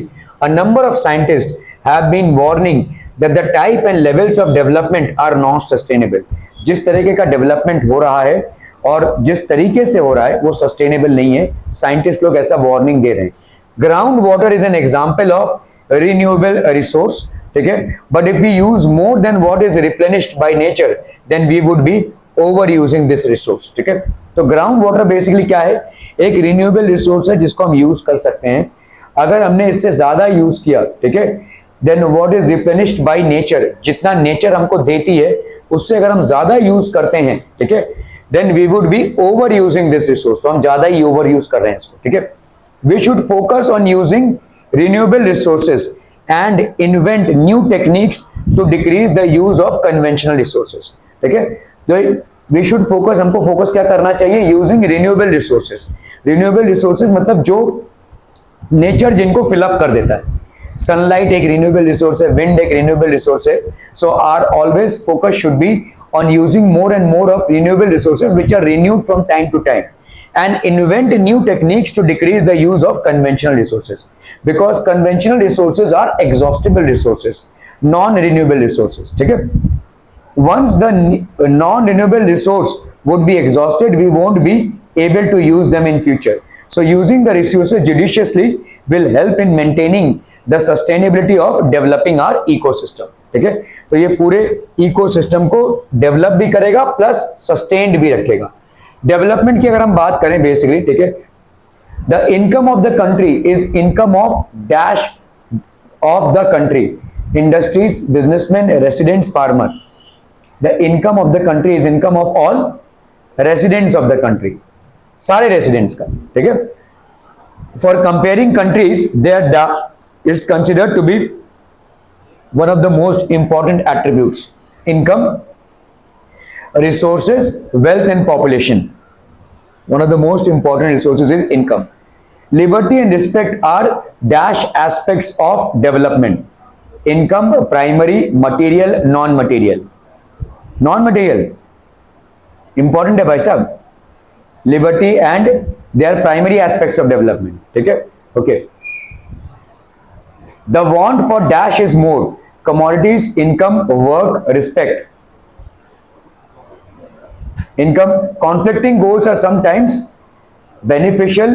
A: a number of scientists have been warning that the type and levels of development are not sustainable। जिस तरीके का डेवलपमेंट हो रहा है और जिस तरीके से हो रहा है वो सस्टेनेबल नहीं है, साइंटिस्ट लोग ऐसा वार्निंग दे रहे हैं। Ground water is an example of renewable resource. ठीक है, but if we use more than what is replenished by nature, then we would be over using this resource. ठीक है, तो ग्राउंड वाटर बेसिकली क्या है, एक रिन्यूएबल रिसोर्स है जिसको हम यूज कर सकते हैं। अगर हमने इससे ज्यादा यूज किया, ठीक है, then what is replenished by nature, जितना नेचर हमको देती है उससे अगर हम ज्यादा यूज करते हैं, ठीक है, then we would be over using this resource, तो हम ज्यादा ही ओवर यूज कर रहे हैं इसको। ठीक है, We should focus on using renewable resources and invent new techniques to decrease the use of conventional resources. ठीक है, तो we should focus, हमको फोकस क्या करना चाहिए, using renewable resources. Renewable resources मतलब जो नेचर जिनको फिलअप कर देता है. सनलाइट एक रिन्यूएबल रिसोर्स है, विंड एक रिन्यूएबल रिसोर्स है. So are always focus should be on using more and more of renewable resources which are renewed from time to time, and invent new techniques to decrease the use of conventional resources, because conventional resources are exhaustible resources, non-renewable resources. ठीक है, once the non-renewable resource would be exhausted, we won't be able to use them in future. So using the resources judiciously will help in maintaining the sustainability of developing our ecosystem. ठीक है, तो ये पूरे ecosystem को develop भी करेगा plus sustained भी रखेगा. डेवलपमेंट की अगर हम बात करें बेसिकली, ठीक है, the income of the country is income of dash of the country, industries, businessman, residents, farmer. The income of the country is income of all residents of the country, सारे residents का. ठीक है, for comparing countries there is considered to be one of the most important attributes: income, resources, wealth and population. One of the most important resources is income. Liberty and respect are dash aspects of development. Income, primary, material, non-material. Non-material important है भाई साहब. Liberty and they are primary aspects of development. ठीक है, okay. The want for dash is more: commodities, income, work, respect. Income. Conflicting goals are sometimes beneficial,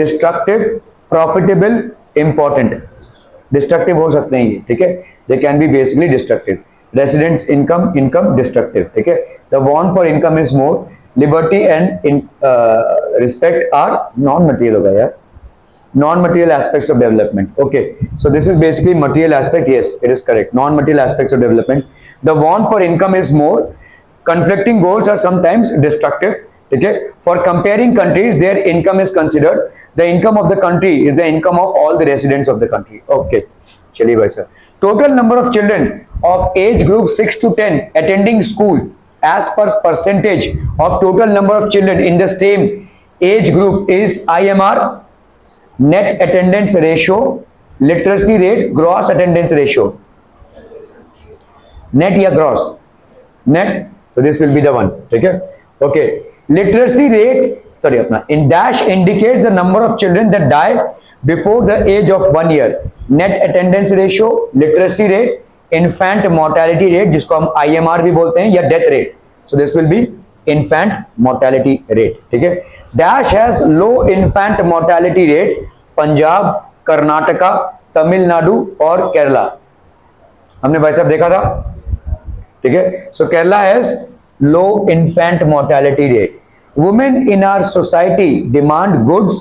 A: destructive, profitable, important. Destructive हो सकते हैं ये, ठीक है, they can be basically destructive. Residents, income, income, destructive. ठीक है, the want for income is more. Liberty and respect are non-material होगा यार. Non-material aspects of development. Okay, so this is basically material aspect. Yes, it is correct. Non-material aspects of development. The want for income is more. Conflicting goals are sometimes destructive. Okay, for comparing countries, their income is considered. The income of the country is the income of all the residents of the country. Okay, chaliye bhai sir. Total number of children of age group 6 to 10 attending school as per percentage of total number of children in the same age group is IMR. Net attendance ratio, literacy rate, gross attendance ratio. Net या gross? Net. So this will be the one. ठीक है? Okay. Literacy rate, sorry अपना, in dash indicates the number of children that die before the age of 1 year. Net attendance ratio, literacy rate, infant mortality rate जिसको हम IMR भी बोलते हैं, या death rate. So this will be infant mortality rate. ठीक है, dash has low infant mortality rate: Punjab, Karnataka, Tamil Nadu और केरला. हमने भाई साहब देखा था. ठीक है, so Kerala has low infant mortality rate. Women in our society demand goods,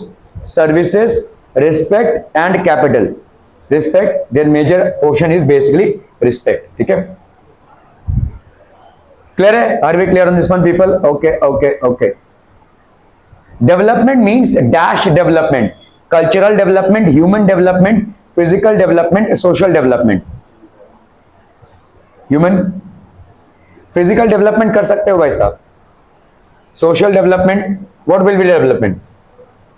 A: services, respect and capital. Respect, their major portion is basically respect. ठीक है, clear है? Are we clear on this one, people? Okay. Development means dash development: cultural development, human development, physical development, social development. Human, physical development कर सकते हो भाई साहब. Social development, what will be development?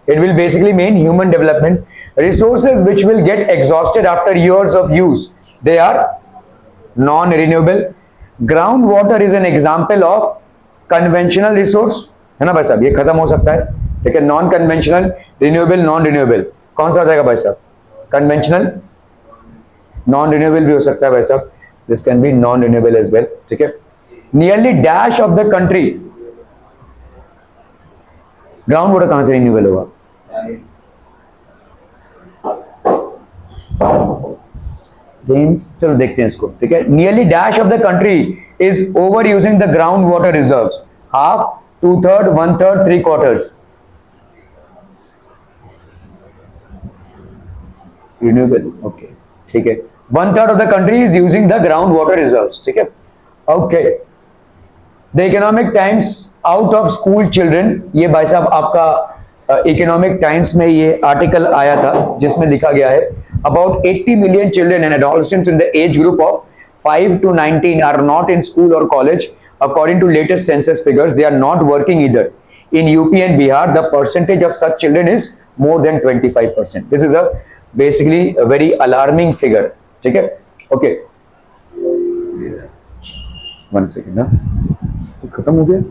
A: It will basically mean human development. Resources which will get exhausted after years of use, they are non-renewable. Groundwater is an example of conventional resource, है ना भाई साहब, ये खत्म हो सकता है. ठीक है, non conventional, renewable, non renewable, कौन सा हो जाएगा भाई साहब? कन्वेंशनल. नॉन रिन्यूएबल भी हो सकता है भाई साहब, this can be non renewable as well. ठीक है, nearly dash of the country. Ground water कहां से रिन्यूएबल होगा? चलो देखते हैं इसको. ठीक है, nearly dash of the country is over using the ground water reserves. Half, 2/3, 1/3, 3/4. Renewable. Okay, ठीक है. 1/3 of the country is using the groundwater reserves. ठीक है. Okay. The economic times out of school children, ये भाई साहब आपका economic times में ये आर्टिकल आया था जिसमें लिखा गया है about 80 million children and adolescents in the age group of 5 to 19 are not in school or college. According to latest census figures, they are not working either. In UP and Bihar, the percentage of such children is more than 25%. This is a basically a very alarming figure. ठीक है? Okay. One second. ना खत्म हो गया?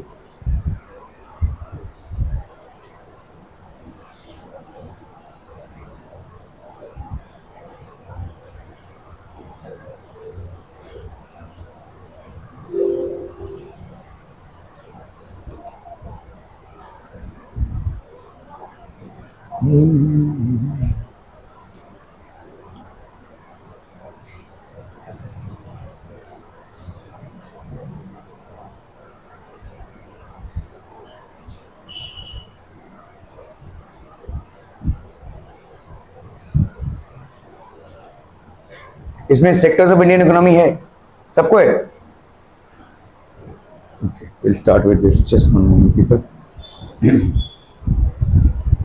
A: इसमें sectors of Indian economy है, सबको है. Okay, we'll start with this. Just one moment, people.